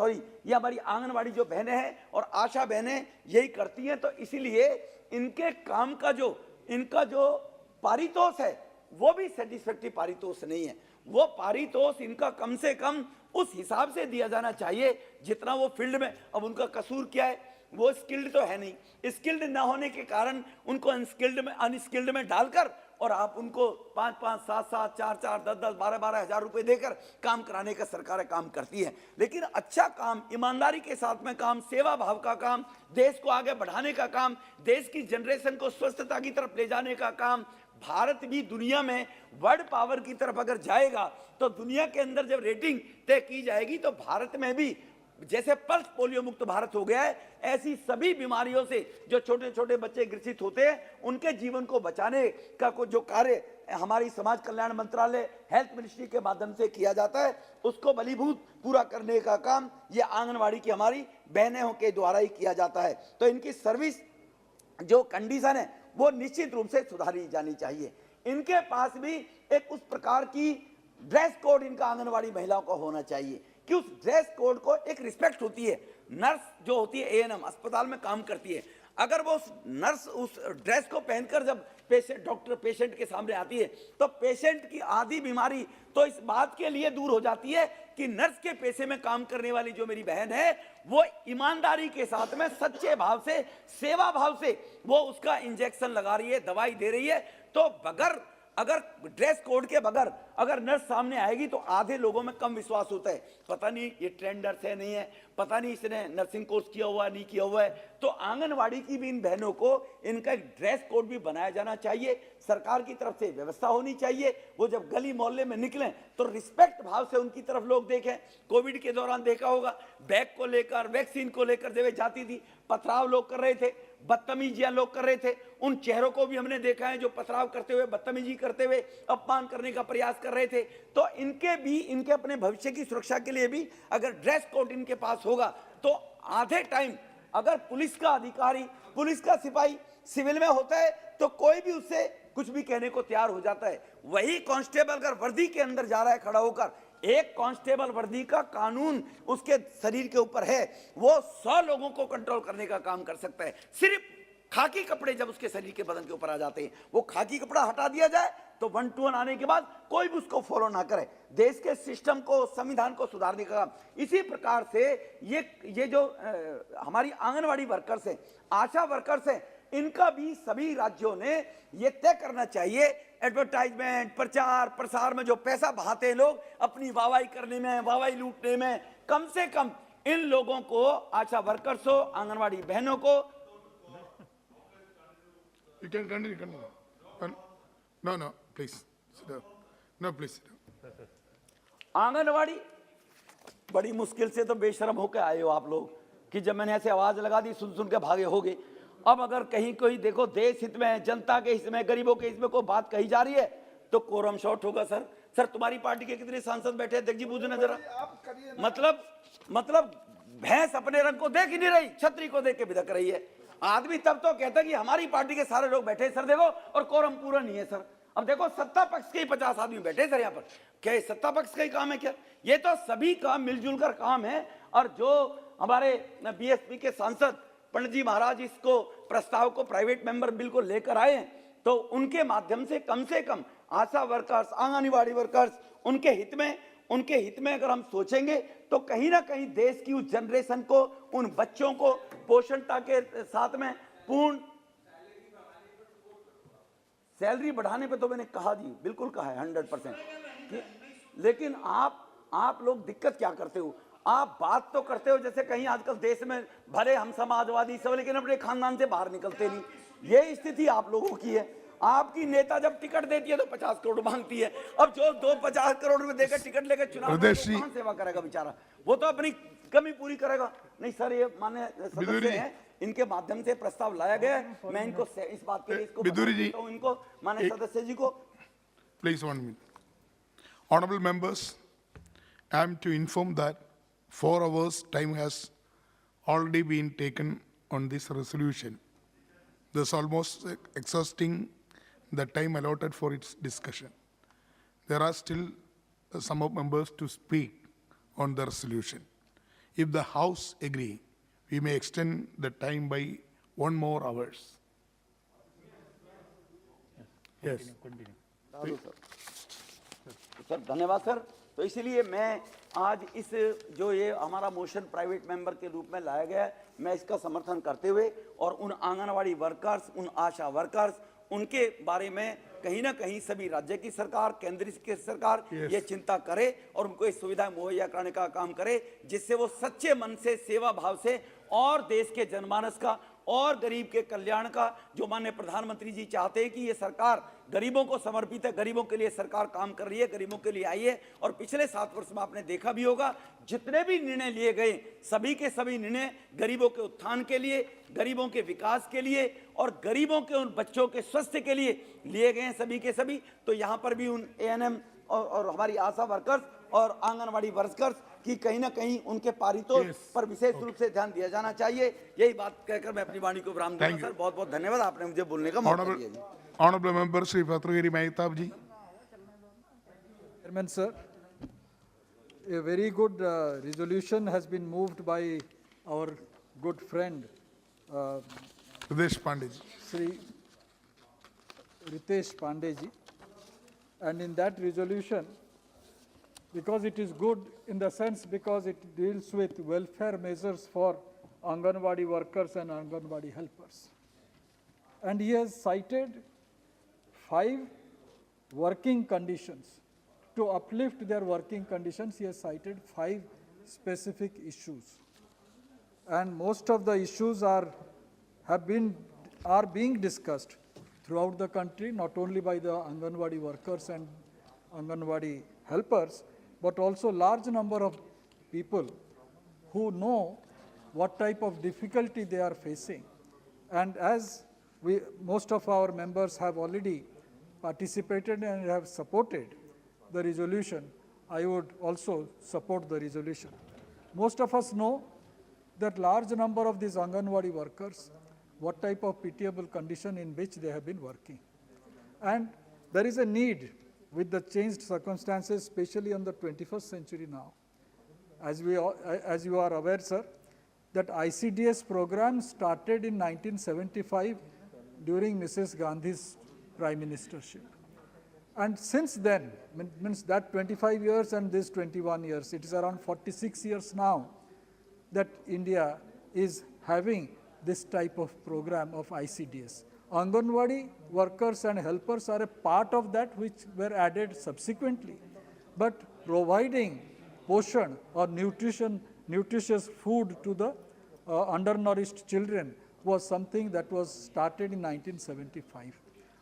ये हमारी आंगनवाड़ी जो बहनें हैं और आशा बहनें यही करती हैं। तो इसीलिए इनके काम का इनका जो पारितोष है वो भी सेटिस्फैक्टरी पारितोष नहीं है। वो पारितोष इनका कम से कम उस हिसाब से दिया जाना चाहिए जितना वो फील्ड में, अब उनका कसूर क्या है? वो स्किल्ड तो है नहीं, स्किल्ड ना होने के कारण उनको अनस्किल्ड में डालकर, और आप उनको 5-5, 7-7, 4-4, 10-10, 12-12 हजार रुपए देकर काम कराने का सरकार काम करती है। लेकिन अच्छा काम, ईमानदारी के साथ में काम, सेवा भाव का काम, देश को आगे बढ़ाने का काम, देश की जनरेशन को स्वस्थता की तरफ ले जाने का काम, भारत भी दुनिया में वर्ल्ड पावर की तरफ अगर जाएगा, तो दुनिया के अंदर जब रेटिंग तय की जाएगी, तो भारत में भी जैसे पल्स पोलियो मुक्त भारत हो गया है, ऐसी सभी बीमारियों से जो छोटे छोटे बच्चे ग्रसित होते हैं, उनके जीवन को बचाने का जो कार्य हमारी समाज कल्याण मंत्रालय, हेल्थ मिनिस्ट्री के माध्यम से किया जाता है, उसको बलीभूत पूरा करने का काम ये आंगनवाड़ी की हमारी बहनों के द्वारा ही किया जाता है। तो इनकी सर्विस जो कंडीशन है वो निश्चित रूप से सुधारी जानी चाहिए। इनके पास भी एक उस प्रकार की ड्रेस कोड इनका आंगनवाड़ी महिलाओं का होना चाहिए कि उस ड्रेस कोड को एक रिस्पेक्ट होती है। नर्स जो होती है एएनएम अस्पताल में काम करती है, अगर वो नर्स उस ड्रेस को पहनकर जब डॉक्टर पेशेंट के सामने आती है तो पेशेंट की आधी बीमारी तो इस बात के लिए दूर हो जाती है कि नर्स के पेशे में काम करने वाली जो मेरी बहन है वो ईमानदारी के साथ में सच्चे भाव से सेवा भाव से वो उसका इंजेक्शन लगा रही है, दवाई दे रही है। तो बगैर अगर ड्रेस कोड के बगैर अगर नर्स सामने आएगी तो आधे लोगों में कम विश्वास होता है, पता नहीं ये ट्रेंडर्स है नहीं है, पता नहीं इसने नर्सिंग कोर्स किया हुआ नहीं किया हुआ है। तो आंगनवाड़ी की भी इन बहनों को इनका एक ड्रेस कोड भी बनाया जाना चाहिए, सरकार की तरफ से व्यवस्था होनी चाहिए। वो जब गली मोहल्ले में निकलें तो रिस्पेक्ट भाव से उनकी तरफ लोग देखें। कोविड के दौरान देखा होगा बैग को लेकर वैक्सीन को लेकर जब जाती थी पथराव लोग कर रहे थे, बदतमीजियां लोग कर रहे थे, उन चेहरों को भी हमने देखा है जो पथराव करते हुए बदतमीजी करते हुए अपमान करने का प्रयास कर रहे थे। तो इनके भी इनके अपने भविष्य की सुरक्षा के लिए भी अगर ड्रेस कोड इनके पास होगा तो आधे टाइम अगर पुलिस का अधिकारी पुलिस का सिपाही सिविल में होता है तो कोई भी उससे कुछ भी कहने को तैयार हो जाता है। वही कांस्टेबल अगर वर्दी के अंदर जा रहा है खड़ा होकर, एक कांस्टेबल वर्दी का कानून उसके शरीर के ऊपर है, वो 100 लोगों को कंट्रोल करने का काम कर सकता है। सिर्फ खाकी कपड़े जब उसके शरीर के बदन के ऊपर आ जाते हैं, वो खाकी कपड़ा हटा दिया जाए तो 1 to 1 आने के बाद कोई भी उसको फॉलो ना करे। देश के सिस्टम को संविधान को सुधारने का काम इसी प्रकार से ये जो हमारी आंगनवाड़ी वर्कर्स हैं, आशा वर्कर्स हैं, इनका भी सभी राज्यों ने ये तय करना चाहिए एडवर्टाइजमेंट प्रचार प्रसार में जो पैसा बहाते हैं लोग अपनी वाहवाही करने में वाहवाही लूटने में, कम से कम इन लोगों को आशा वर्कर्स हो आंगनवाड़ी बहनों को You can continue. No, please sit down. No, please sit down. Anganwadi बड़ी मुश्किल से तो बेशरम होकर आए हो आप लोग कि जब मैंने ऐसे आवाज लगा दी सुन के भागे होगे। अब अगर कहीं कोई देखो देश हित में जनता के हित में गरीबों के हित में कोई बात कही जा रही है तो कोरम शॉर्ट होगा। सर तुम्हारी पार्टी के कितने सांसद बैठे हैं देखिए पूछना जरा। मतलब भैंस अपने रंग को देख ही नहीं रही, छतरी को देख के बिदक रही है। आदमी तब तो कहता कि हमारी पार्टी के सारे लोग बैठे सर देखो और कोरम पूरा नहीं है सर। अब देखो सत्ता पक्ष के ही 50 आदमी बैठे सर यहाँ पर, क्या ये सत्ता पक्ष का ही काम है क्या? ये तो सभी का मिलजुल कर काम है। और जो हमारे बीएसपी के सांसद पंडित जी महाराज इसको प्रस्ताव को प्राइवेट मेंबर बिल को लेकर आए हैं तो उनके माध्यम से कम आशा वर्कर्स आंगनवाड़ी वर्कर्स उनके हित में अगर हम सोचेंगे तो कहीं ना कहीं देश की उस जनरेशन को उन बच्चों को पोषणता के साथ में पूर्ण सैलरी बढ़ाने पे तो मैंने कहा जी बिल्कुल कहा है 100%। लेकिन आप लोग दिक्कत क्या करते हो? आप बात तो करते हो जैसे कहीं आजकल देश में भले हम समाजवादी सब लेकिन अपने खानदान से बाहर निकलते नहीं। ये स्थिति आप लोगों की है। आपकी नेता जब टिकट देती है तो 50 करोड़ मांगती है। अब जो 50 करोड़ में देकर टिकट लेकर चुनाव में कहां सेवा करेगा बेचारा? वो तो अपनी कमी पूरी करेगा। नहीं सर ये मान्य सदस्य हैं, इनके माध्यम से प्रस्ताव लाया गया है। मैं इनको इस बात के लिए इसको तो इनको माननीय सदस्य जी को please 1 minute. Honorable members, I am to inform that 4 hours time has already been taken on this resolution. Thus almost exhausting the time allotted for its discussion. There are still some of members to speak on the resolution. If the House agree, we may extend the time by 1 more hours. Yes. Sir धन्यवाद sir. तो इसलिए मैं आज इस जो ये हमारा motion private member के रूप में लाया गया है मैं इसका समर्थन करते हुए और उन आंगनवाड़ी वर्कर्स उन आशा वर्कर्स उनके बारे में कहीं ना कहीं सभी राज्य की सरकार केंद्र की सरकार ये चिंता करे और उनको इस सुविधा मुहैया कराने का काम करे जिससे वो सच्चे मन से सेवा भाव से और देश के जनमानस का और गरीब के कल्याण का जो माननीय प्रधानमंत्री जी चाहते हैं कि ये सरकार गरीबों को समर्पित है, गरीबों के लिए सरकार काम कर रही है, गरीबों के लिए आई है। और पिछले 7 वर्ष में आपने देखा भी होगा जितने भी निर्णय लिए गए सभी के सभी निर्णय गरीबों के उत्थान के लिए, गरीबों के विकास के लिए और गरीबों के उन बच्चों के स्वास्थ्य के लिए लिए गए हैं सभी के सभी। तो यहाँ पर भी उन एएनएम और हमारी आशा वर्कर्स और आंगनवाड़ी वर्कर्स कि कहीं ना कहीं उनके पारितोष पर विशेष रूप से ध्यान दिया जाना चाहिए। यही बात कहकर मैं अपनी वाणी को विराम दूंगा। सर बहुत बहुत धन्यवाद, आपने मुझे बोलने का मौका दिया जी। Honorable member Shri Bhartrahari Mehtab ji. Chairman, sir, a very good resolution has been moved by our good friend, Ritesh Pandey ji. Sri Ritesh Pandey ji. And in that resolution, because it is good in the sense because it deals with welfare measures for Anganwadi workers and Anganwadi helpers. And he has cited 5 working conditions. To uplift their working conditions, he has cited 5 specific issues. And most of the issues are being discussed throughout the country, not only by the Anganwadi workers and Anganwadi helpers, but also large number of people who know what type of difficulty they are facing. And as most of our members have already participated and have supported the resolution, I would also support the resolution. Most of us know that large number of these Anganwadi workers, what type of pitiable condition in which they have been working. And there is a need with the changed circumstances, especially on the 21st century now. As you are aware, sir, that ICDS program started in 1975 during Mrs. Gandhi's prime ministership. And since then, means that 25 years and this 21 years, it is around 46 years now that India is having this type of program of ICDS. Anganwadi workers and helpers are a part of that which were added subsequently. But providing portion or nutritious food to the undernourished children was something that was started in 1975.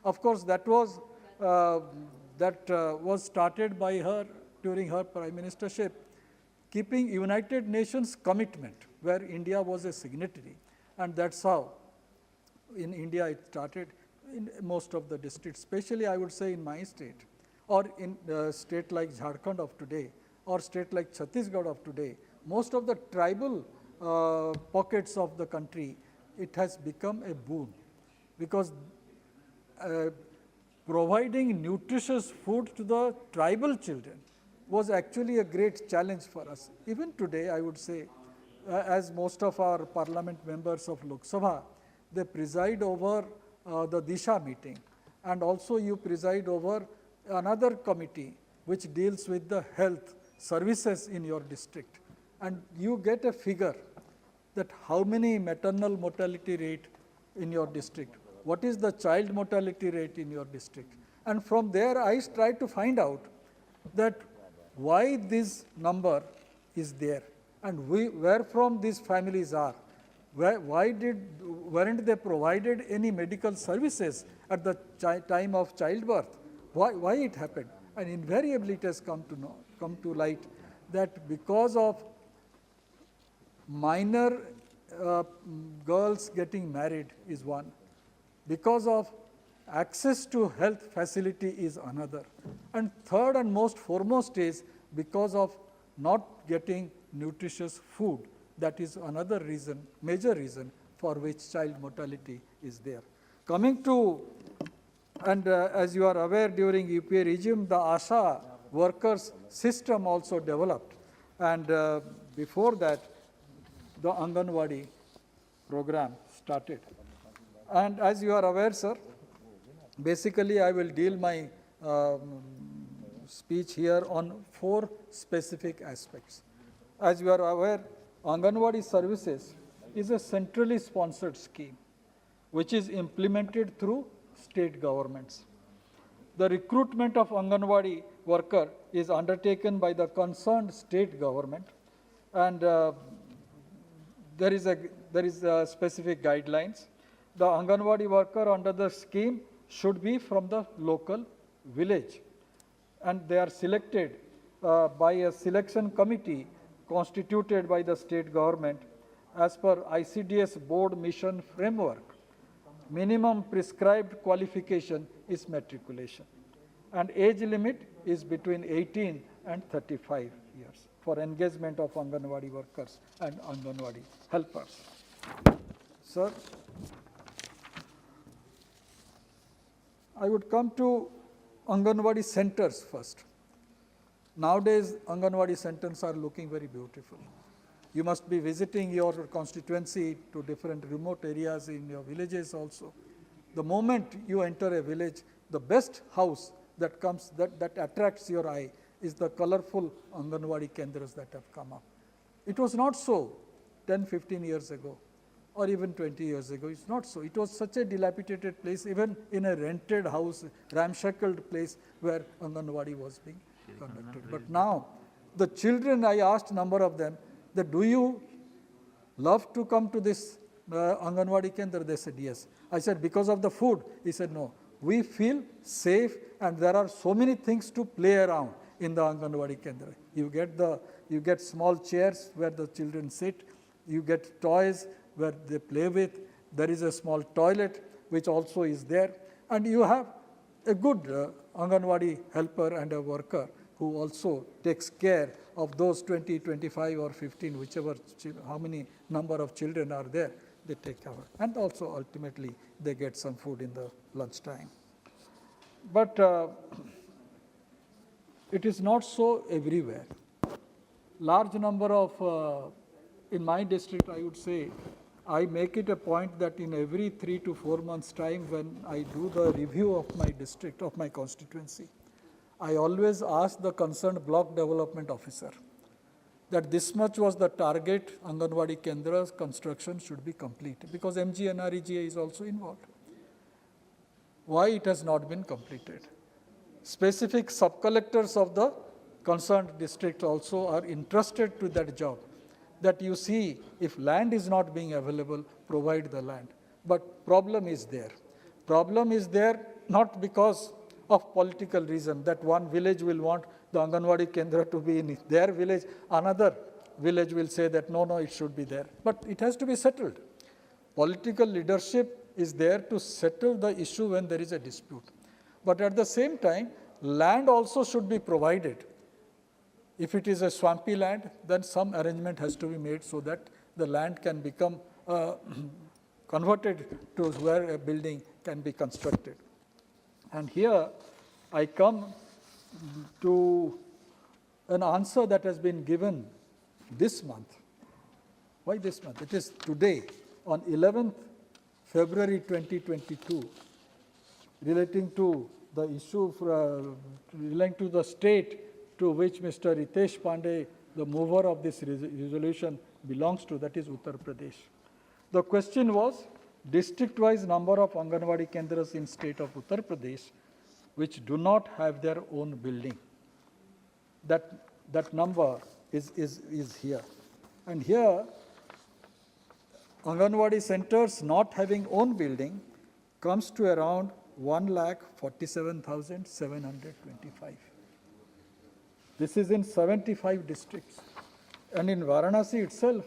Of course, that was started by her during her prime ministership, keeping United Nations commitment, where India was a signatory. And that's how in India it started in most of the districts, especially I would say in my state, or in a state like Jharkhand of today, or state like Chhattisgarh of today. Most of the tribal pockets of the country, it has become a boon, because providing nutritious food to the tribal children was actually a great challenge for us. Even today, I would say, as most of our parliament members of Lok Sabha, they preside over the Disha meeting, and also you preside over another committee which deals with the health services in your district. And you get a figure that how many maternal mortality rate in your district, what is the child mortality rate in your district. And from there I try to find out that why this number is there and where from these families are. Weren't they provided any medical services at the time of childbirth? Why it happened? And invariably it has come to light that because of minor girls getting married is one, because of access to health facility is another, and third and most foremost is because of not getting nutritious food. That is another reason, major reason for which child mortality is there. Coming to, and as you are aware, during UPA regime, the ASHA workers system also developed, and before that, the Anganwadi program started. And as you are aware, sir, basically I will deal my speech here on 4 specific aspects. As you are aware, Anganwadi services is a centrally sponsored scheme which is implemented through state governments. The recruitment of Anganwadi worker is undertaken by the concerned state government, and there is specific guidelines. The Anganwadi worker under the scheme should be from the local village, and they are selected by a selection committee constituted by the state government as per ICDS board mission framework. Minimum prescribed qualification is matriculation, and age limit is between 18 and 35 years for engagement of Anganwadi workers and Anganwadi helpers. Sir, I would come to Anganwadi centers first. Nowadays, Anganwadi centers are looking very beautiful. You must be visiting your constituency to different remote areas in your villages also. The moment you enter a village, the best house that comes, that attracts your eye is the colorful Anganwadi Kendras that have come up. It was not so 10, 15 years ago, or even 20 years ago. It's not so. It was such a dilapidated place, even in a rented house, ramshackled place where Anganwadi was being conducted. But now, the children, I asked number of them, that do you love to come to this Anganwadi Kendra? They said yes. I said, because of the food? He said, no. We feel safe and there are so many things to play around in the Anganwadi Kendra. You get small chairs where the children sit. You get toys where they play with. There is a small toilet which also is there. And you have a good Anganwadi helper and a worker who also takes care of those 20, 25 or 15, whichever, how many number of children are there, they take care. And also ultimately they get some food in the lunchtime. But it is not so everywhere. Large number of, in my district I would say, I make it a point that in every 3 to 4 months time when I do the review of my district, of my constituency, I always ask the concerned block development officer that this much was the target Anganwadi Kendra's construction should be completed, because MGNREGA is also involved. Why it has not been completed? Specific sub-collectors of the concerned district also are entrusted to that job, that you see if land is not being available, provide the land. But problem is there. Problem is there not because of political reason, that one village will want the Anganwadi Kendra to be in their village, another village will say that no, it should be there. But it has to be settled. Political leadership is there to settle the issue when there is a dispute. But at the same time, land also should be provided. If it is a swampy land, then some arrangement has to be made so that the land can become converted to where a building can be constructed. And here I come to an answer that has been given this month. Why this month? It is today, on 11th February 2022, relating to the issue relating to the state to which Mr. Ritesh Pandey, the mover of this resolution, belongs to, that is Uttar Pradesh. The question was, district-wise number of Anganwadi Kendras in state of Uttar Pradesh which do not have their own building. That number is here. And here, Anganwadi centers not having own building comes to around 1,47,725. This is in 75 districts. And in Varanasi itself,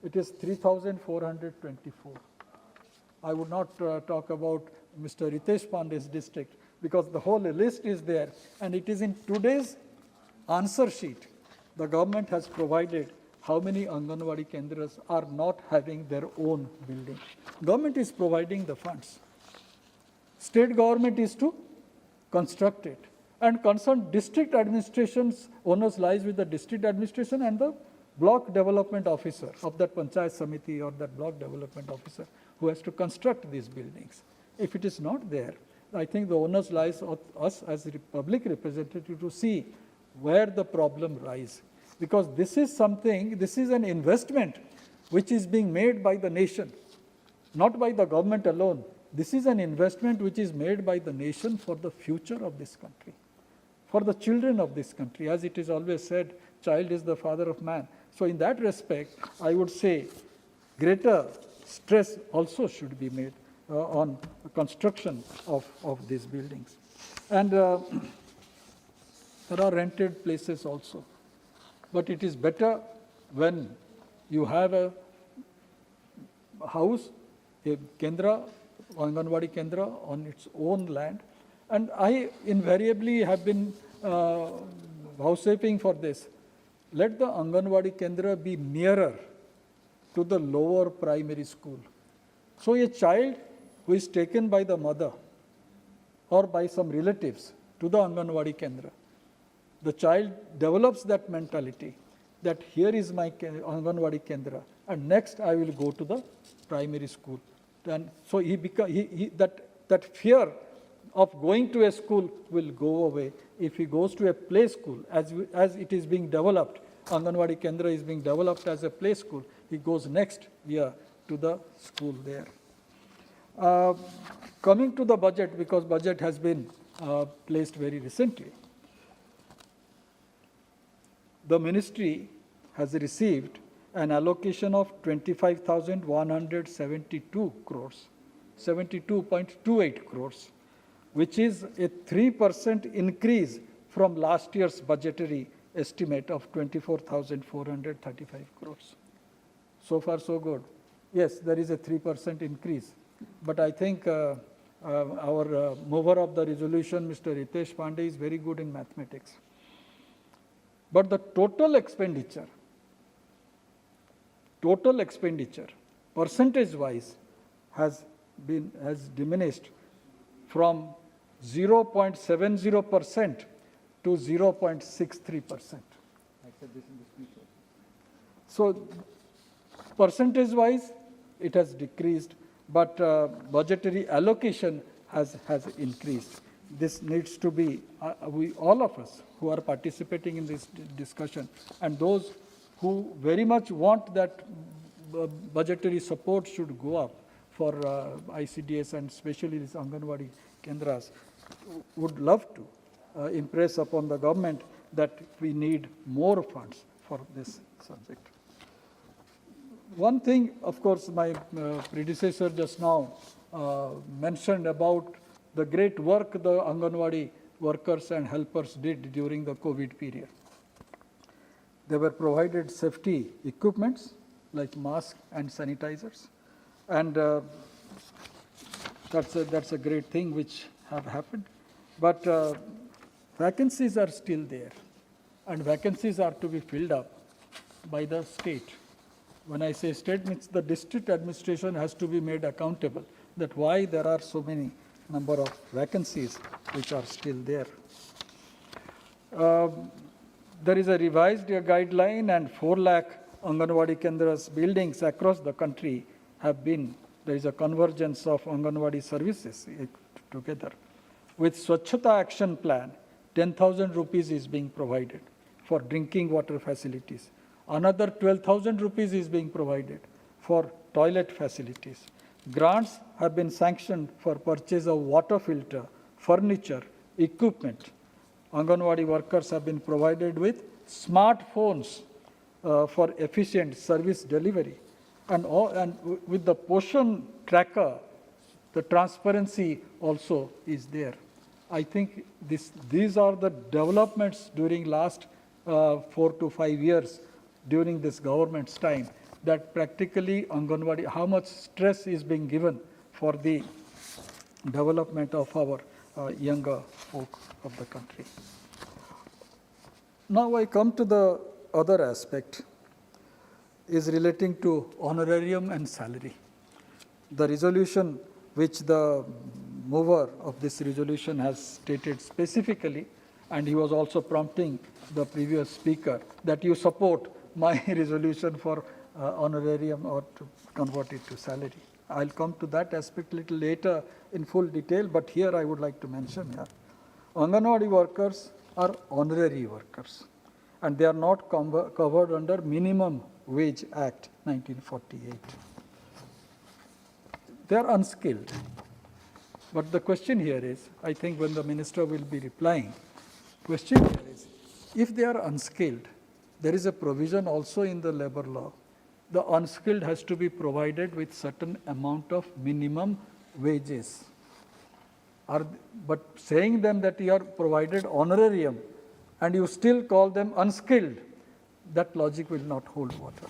it is 3,424. I would not talk about Mr. Ritesh Pandey's district because the whole list is there. And it is in today's answer sheet. The government has provided how many Anganwadi Kendras are not having their own building. Government is providing the funds. State government is to construct it. And concerned district administration's onus lies with the district administration and the block development officer of that Panchayat Samiti or that block development officer who has to construct these buildings. If it is not there, I think the onus lies on us as a public representative to see where the problem lies. Because this is something, this is an investment which is being made by the nation, not by the government alone. This is an investment which is made by the nation for the future of this country, for the children of this country. As it is always said, child is the father of man. So in that respect, I would say greater stress also should be made on construction of these buildings. And there are rented places also. But it is better when you have a house, a Kendra, Anganwadi Kendra on its own land. And I invariably have been house-shaping for this. let the Anganwadi Kendra be nearer to the lower primary school. So a child who is taken by the mother or by some relatives to the Anganwadi Kendra, the child develops that mentality that here is my Anganwadi Kendra and next I will go to the primary school. And so that fear of going to a school will go away if he goes to a play school as it is being developed. Anganwadi Kendra is being developed as a play school. He goes next year to the school there. Coming to the budget, because budget has been placed very recently. The ministry has received an allocation of 25,172 crores, 72.28 crores, which is a 3% increase from last year's budgetary estimate of 24,435 crores. So far, so good. Yes, there is a 3% increase. But I think our mover of the resolution, Mr. Ritesh Pandey, is very good in mathematics. But the total expenditure, percentage-wise, has diminished from 0.70% to 0.63%. So, percentage-wise, it has decreased, but budgetary allocation has increased. This needs to be, all of us who are participating in this discussion, and those who very much want that budgetary support should go up for ICDS and especially these Anganwadi Kendras, would love to impress upon the government that we need more funds for this subject. One thing, of course, my predecessor just now mentioned about the great work the Anganwadi workers and helpers did during the COVID period. They were provided safety equipments like masks and sanitizers, and that's a great thing which have happened. But vacancies are still there, and vacancies are to be filled up by the state. When I say state, means the district administration has to be made accountable that why there are so many number of vacancies which are still there. There is a revised guideline, and 4 lakh Anganwadi Kendras buildings across the country there is a convergence of Anganwadi services together. With Swachhata Action Plan, 10,000 rupees is being provided for drinking water facilities. Another 12,000 rupees is being provided for toilet facilities. Grants have been sanctioned for purchase of water filter, furniture, equipment. Anganwadi workers have been provided with smartphones for efficient service delivery. And with the Poshan tracker, the transparency also is there. I think these are the developments during last 4 to 5 years during this government's time, that practically Anganwadi, how much stress is being given for the development of our younger folk of the country. Now I come to the other aspect, is relating to honorarium and salary. The resolution which the mover of this resolution has stated specifically, and he was also prompting the previous speaker that you support my resolution for honorarium or to convert it to salary. I'll come to that aspect a little later in full detail, but here I would like to mention here. Anganwadi workers are honorary workers, and they are not covered under Minimum Wage Act 1948. They are unskilled. But the question here is, I think when the minister will be replying, question here is, if they are unskilled, there is a provision also in the labor law. The unskilled has to be provided with certain amount of minimum wages. But saying them that you are provided honorarium and you still call them unskilled, that logic will not hold water.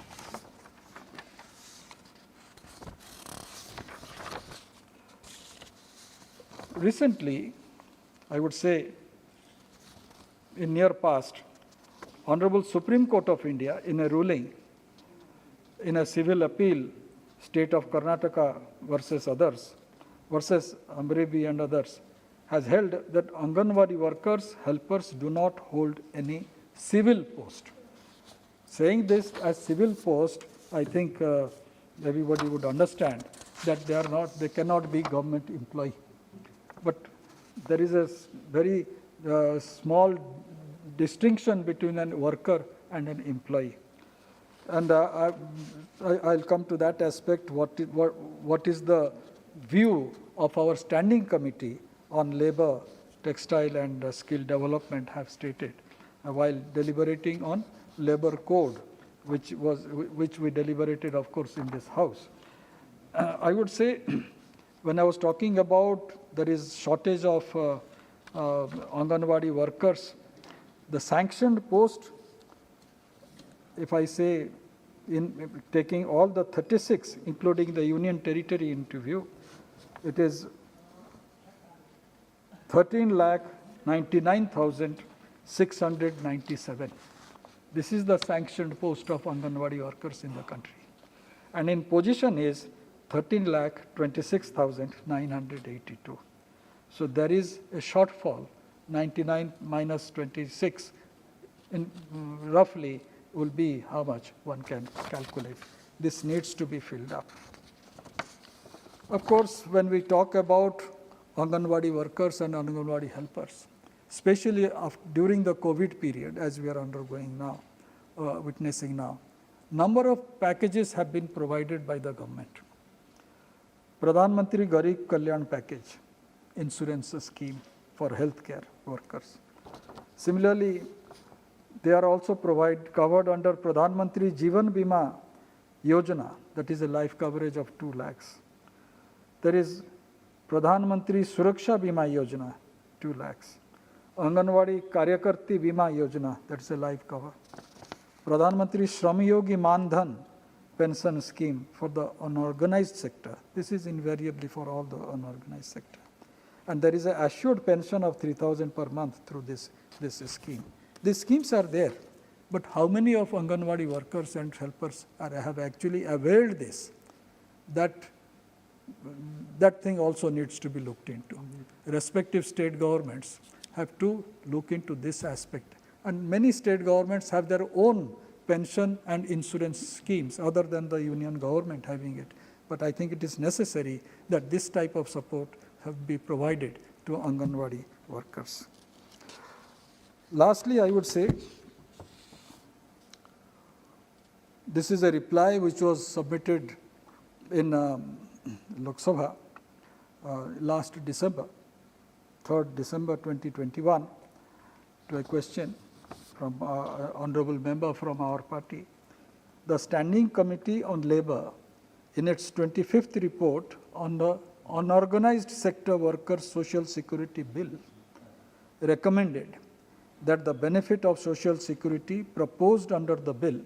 Recently, I would say in near past, Honorable Supreme Court of India, in a ruling in a civil appeal, State of Karnataka versus Amrebi and others, has held that Anganwadi workers, helpers do not hold any civil post. Saying this as civil post, I think everybody would understand that they cannot be government employee. But there is a very small distinction between a worker and an employee. And I'll come to that aspect, what is the view of our standing committee on labor, textile and skill development have stated while deliberating on labor code, which we deliberated, of course, in this house. I would say, when I was talking about there is shortage of Anganwadi workers, the sanctioned post, if I say in taking all the 36, including the union territory into view, it is 13,99,697. This is the sanctioned post of Anganwadi workers in the country. And in position is 13,26,982. So there is a shortfall, 99 minus 26, in roughly will be how much one can calculate. This needs to be filled up. Of course, when we talk about Anganwadi workers and Anganwadi helpers, especially during the COVID period, as we are undergoing now, witnessing now, number of packages have been provided by the government. Pradhan Mantri Garib Kalyan package, insurance scheme for healthcare workers. Similarly, they are also covered under Pradhan Mantri Jeevan Bima Yojana, that is a life coverage of 2 lakhs. There is Pradhan Mantri Suraksha Bima Yojana, 2 lakhs. Anganwadi Karyakarti Bima Yojana, that's a life cover. Pradhan Mantri Shram Yogi Man Dhan pension scheme for the unorganized sector. This is invariably for all the unorganized sector. And there is an assured pension of 3,000 per month through this scheme. These schemes are there, but how many of Anganwadi workers and helpers have actually availed this? That thing also needs to be looked into. Respective state governments have to look into this aspect. And many state governments have their own pension and insurance schemes other than the union government having it. But I think it is necessary that this type of support have be provided to Anganwadi workers. Lastly, I would say, this is a reply which was submitted in Lok Sabha last December, 3rd December 2021, to a question from an honorable member from our party. The Standing Committee on Labour, in its 25th report on the Unorganized Sector Workers Social Security Bill, recommended that the benefit of social security proposed under the bill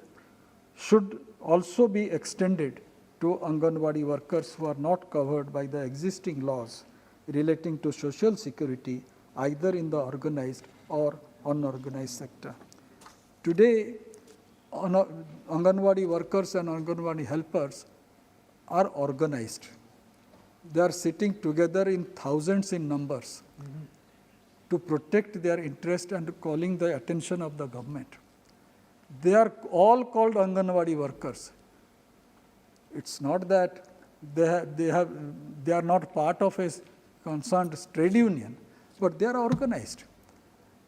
should also be extended to Anganwadi workers who are not covered by the existing laws relating to social security, either in the organized or unorganized sector. Today, Anganwadi workers and Anganwadi helpers are organized. They are sitting together in thousands in numbers to protect their interest and calling the attention of the government. They are all called Anganwadi workers. It's not that they are not part of a concerned trade union, but they are organized.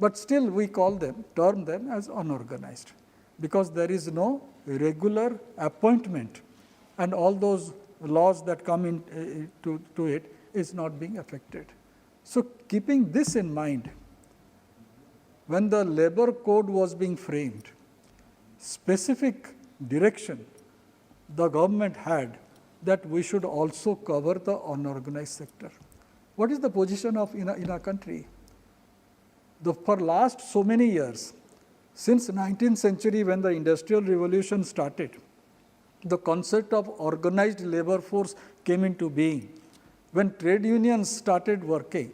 But still we term them as unorganized, because there is no regular appointment, and all those laws that come into it is not being affected. So keeping this in mind, when the labor code was being framed, specific direction the government had that we should also cover the unorganized sector. What is the position in our country? For last so many years, since 19th century when the Industrial Revolution started, the concept of organized labor force came into being. When trade unions started working,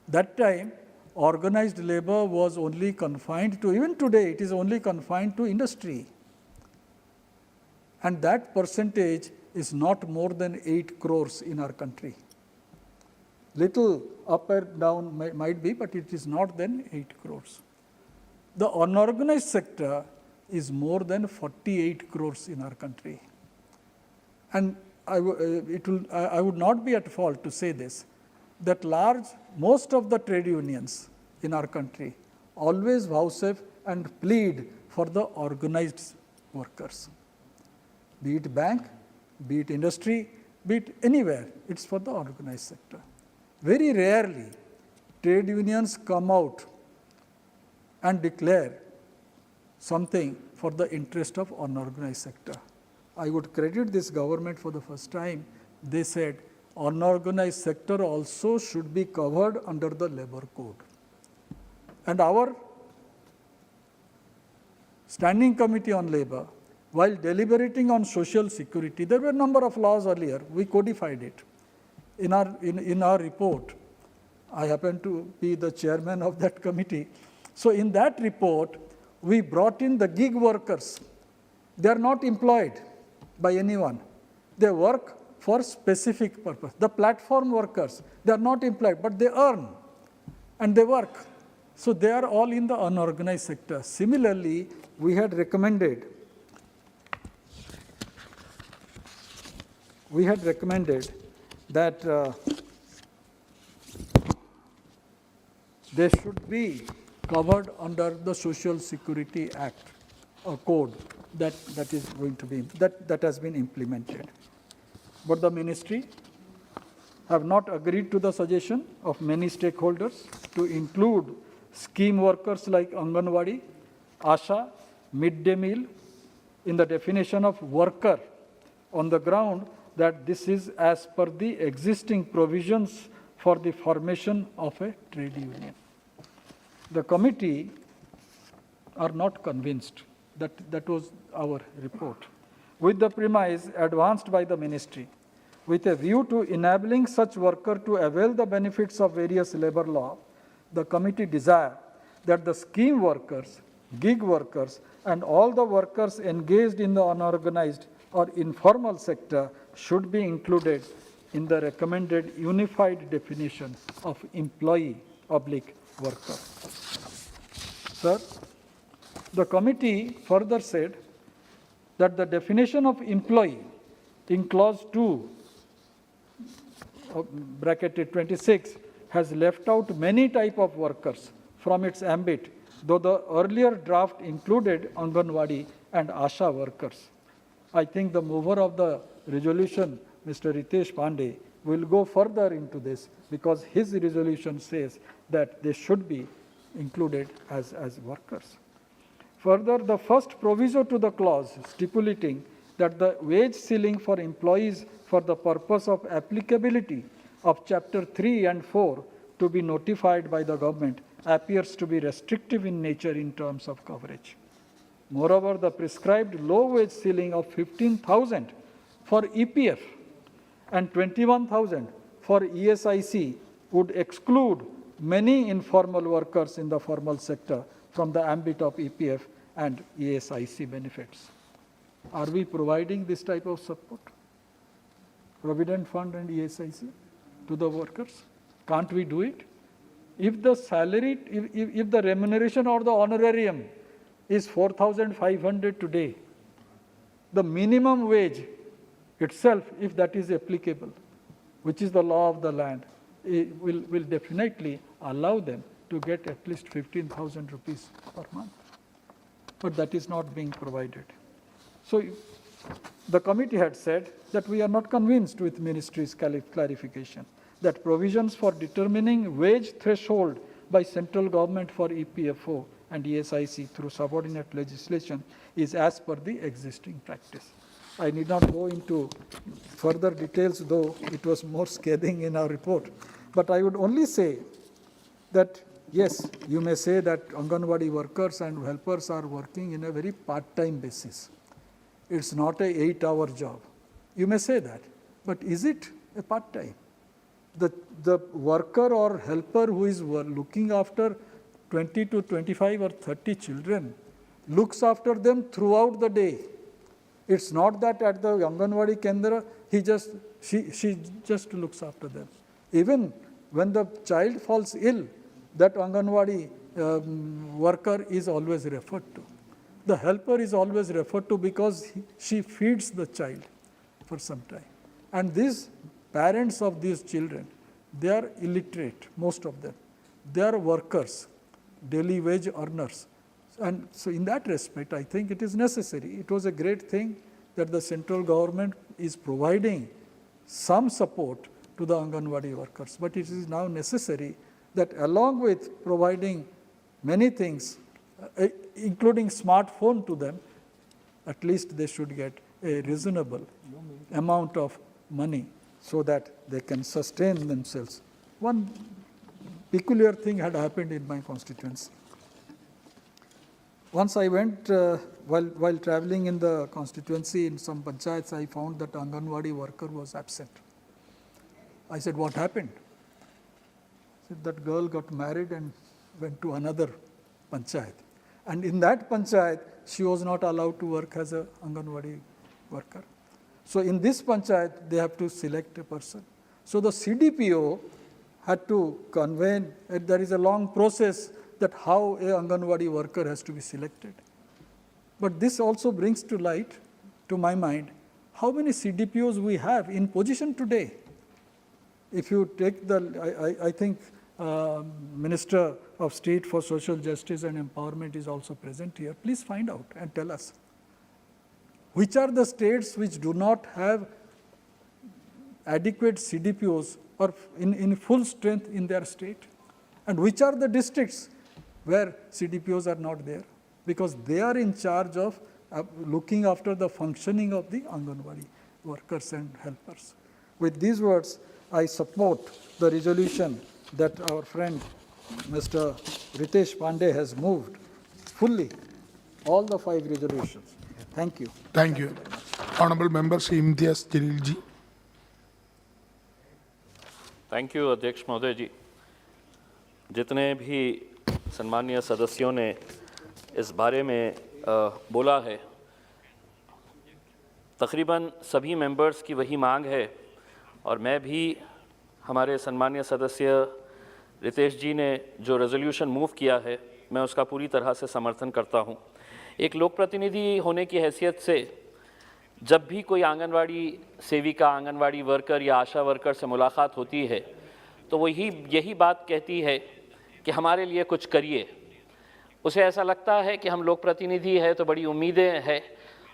that time organized labor was only confined to, even today, it is only confined to industry. And that percentage is not more than 8 crores in our country. Little up or down might be, but it is not than 8 crores. The unorganized sector is more than 48 crores in our country. And I would not be at fault to say this, that most of the trade unions in our country always vouchsafe and plead for the organized workers. Be it bank, be it industry, be it anywhere, it's for the organized sector. Very rarely trade unions come out and declare something for the interest of unorganized sector. I would credit this government for the first time. They said unorganized sector also should be covered under the labor code. And our Standing Committee on Labor, while deliberating on social security, there were a number of laws earlier, we codified it. In our report, I happen to be the chairman of that committee. So in that report, we brought in the gig workers. They are not employed by anyone. They work for specific purpose. The platform workers, they are not employed, but they earn and they work. So they are all in the unorganized sector. Similarly, we had recommended that they should be covered under the Social Security Act, a code that is going to be that has been implemented. But the ministry have not agreed to the suggestion of many stakeholders to include scheme workers like Anganwadi, Asha, midday meal in the definition of worker on the ground that this is as per the existing provisions for the formation of a trade union. The committee are not convinced. That was our report. With the premise advanced by the ministry, with a view to enabling such worker to avail the benefits of various labor law, the committee desire that the scheme workers, gig workers, and all the workers engaged in the unorganized or informal sector should be included in the recommended unified definition of employee/worker. Sir, the committee further said that the definition of employee in clause 2, bracketed 26, has left out many types of workers from its ambit, though the earlier draft included Anganwadi and Asha workers. I think the mover of the resolution, Mr. Ritesh Pandey, will go further into this because his resolution says that they should be included as workers. Further, the first proviso to the clause stipulating that the wage ceiling for employees for the purpose of applicability of Chapter 3 and 4 to be notified by the government appears to be restrictive in nature in terms of coverage. Moreover, the prescribed low wage ceiling of 15,000 for EPF and 21,000 for ESIC would exclude many informal workers in the formal sector from the ambit of EPF and ESIC benefits. Are we providing this type of support? Provident Fund and ESIC to the workers? Can't we do it? If the salary, if the remuneration or the honorarium is 4,500 today, the minimum wage itself, if that is applicable, which is the law of the land, it will definitely allow them to get at least 15,000 rupees per month. But that is not being provided. So the committee had said that we are not convinced with ministry's clarification that provisions for determining wage threshold by central government for EPFO and ESIC through subordinate legislation is as per the existing practice. I need not go into further details, though it was more scathing in our report. But I would only say that, yes, you may say that Anganwadi workers and helpers are working in a very part-time basis. It's not an 8-hour job. You may say that, but is it a part-time? the worker or helper who is looking after 20 to 25 or 30 children looks after them throughout the day. It's not that at the Anganwadi Kendra, she just looks after them. Even when the child falls ill, that Anganwadi worker is always referred to. The helper is always referred to because she feeds the child for some time. And these parents of these children, they are illiterate, most of them. They are workers, daily wage earners. And so in that respect, I think it is necessary. It was a great thing that the central government is providing some support to the Anganwadi workers. But it is now necessary that along with providing many things, including smartphone to them, at least they should get a reasonable amount of money so that they can sustain themselves. One peculiar thing had happened in my constituency. Once I went, while traveling in the constituency in some panchayats, I found that Anganwadi worker was absent. I said, what happened? He said, that girl got married and went to another panchayat. And in that panchayat, she was not allowed to work as an Anganwadi worker. So in this panchayat, they have to select a person. So the CDPO had to convene, there is a long process that how a Anganwadi worker has to be selected. But this also brings to light, to my mind, how many CDPOs we have in position today. If you take I think Minister of State for Social Justice and Empowerment is also present here. Please find out and tell us. Which are the states which do not have adequate CDPOs or in full strength in their state? And which are the districts where CDPOs are not there? Because they are in charge of looking after the functioning of the Anganwadi workers and helpers. With these words, I support the resolution that our friend Mr. Ritesh Pandey has moved fully, all the 5 resolutions. Thank you. Thank you. Honorable Member Shri Imtiaz Jalil ji. Thank you अध्यक्ष महोदय जी। जितने भी सम्मानीय सदस्यों ने इस बारे में बोला है, तकरीबन सभी मेंबर्स की वही मांग है और मैं भी हमारे सम्मानीय सदस्य रितेश जी ने जो रेजोल्यूशन मूव किया है, मैं उसका पूरी तरह से समर्थन करता हूं। एक लोक प्रतिनिधि होने की हैसियत से जब भी कोई आंगनवाड़ी सेविका, आंगनवाड़ी वर्कर या आशा वर्कर से मुलाकात होती है तो वो यही बात कहती है कि हमारे लिए कुछ करिए। उसे ऐसा लगता है कि हम लोक प्रतिनिधि हैं तो बड़ी उम्मीदें हैं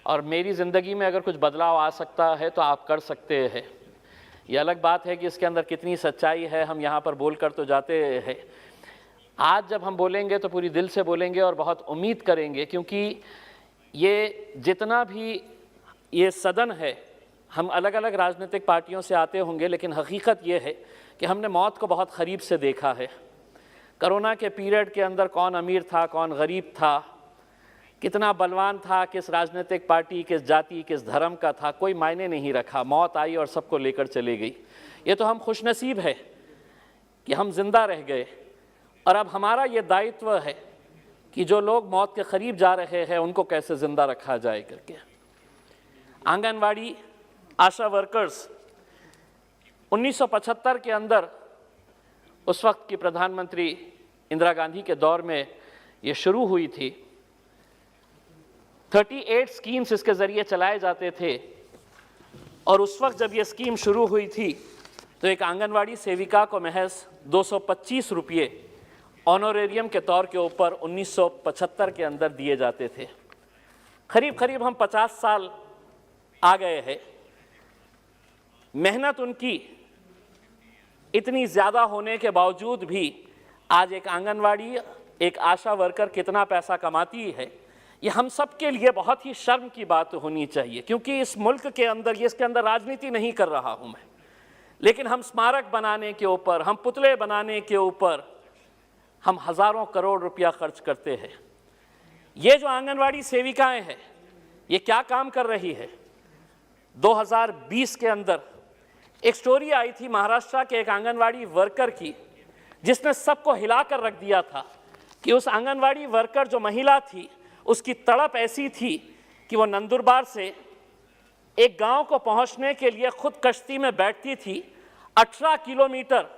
और मेरी ज़िंदगी में अगर कुछ बदलाव आ सकता है तो आप कर सकते हैं। ये अलग बात है कि इसके अंदर कितनी सच्चाई है, हम यहाँ पर बोल कर तो जाते हैं। आज जब हम बोलेंगे तो पूरी दिल से बोलेंगे और बहुत उम्मीद करेंगे, क्योंकि ये जितना भी ये सदन है, हम अलग अलग राजनीतिक पार्टियों से आते होंगे, लेकिन हकीकत ये है कि हमने मौत को बहुत करीब से देखा है। कोरोना के पीरियड के अंदर कौन अमीर था, कौन गरीब था, कितना बलवान था, किस राजनीतिक पार्टी, किस जाति, किस धर्म का था, कोई मायने नहीं रखा। मौत आई और सबको लेकर चली गई। ये तो हम खुशनसीब है कि हम जिंदा रह गए और अब हमारा ये दायित्व है कि जो लोग मौत के करीब जा रहे हैं उनको कैसे ज़िंदा रखा जाए करके। आंगनवाड़ी आशा वर्कर्स 1975 के अंदर उस वक्त की प्रधानमंत्री इंदिरा गांधी के दौर में ये शुरू हुई थी। 38 स्कीम्स इसके ज़रिए चलाए जाते थे और उस वक्त जब ये स्कीम शुरू हुई थी तो एक आंगनवाड़ी सेविका को महज 225 रुपये ऑनोरेरियम के तौर के ऊपर 1975 के अंदर दिए जाते थे। करीब करीब हम 50 साल आ गए हैं। मेहनत उनकी इतनी ज़्यादा होने के बावजूद भी आज एक आंगनवाड़ी, एक आशा वर्कर कितना पैसा कमाती है, ये हम सब के लिए बहुत ही शर्म की बात होनी चाहिए। क्योंकि इस मुल्क के अंदर, ये इसके अंदर राजनीति नहीं कर रहा हूँ मैं, लेकिन हम स्मारक बनाने के ऊपर, हम पुतले बनाने के ऊपर हम हज़ारों करोड़ रुपया खर्च करते हैं। ये जो आंगनवाड़ी सेविकाएं हैं, ये क्या काम कर रही है? 2020 के अंदर एक स्टोरी आई थी महाराष्ट्र के एक आंगनवाड़ी वर्कर की, जिसने सबको हिलाकर रख दिया था कि उस आंगनवाड़ी वर्कर जो महिला थी, उसकी तड़प ऐसी थी कि वो नंदुरबार से एक गांव को पहुंचने के लिए खुद कश्ती में बैठती थी, 18 किलोमीटर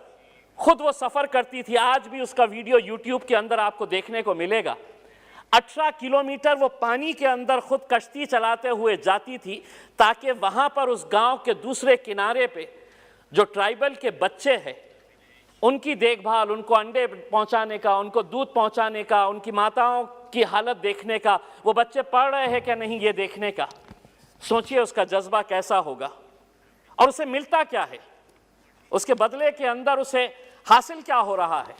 खुद वो सफ़र करती थी। आज भी उसका वीडियो YouTube के अंदर आपको देखने को मिलेगा। 18 किलोमीटर वो पानी के अंदर खुद कश्ती चलाते हुए जाती थी, ताकि वहाँ पर उस गांव के दूसरे किनारे पे जो ट्राइबल के बच्चे हैं, उनकी देखभाल, उनको अंडे पहुँचाने का, उनको दूध पहुँचाने का, उनकी माताओं की हालत देखने का, वो बच्चे पढ़ रहे हैं क्या नहीं ये देखने का। सोचिए उसका जज्बा कैसा होगा। और उसे मिलता क्या है, उसके बदले के अंदर उसे हासिल क्या हो रहा है।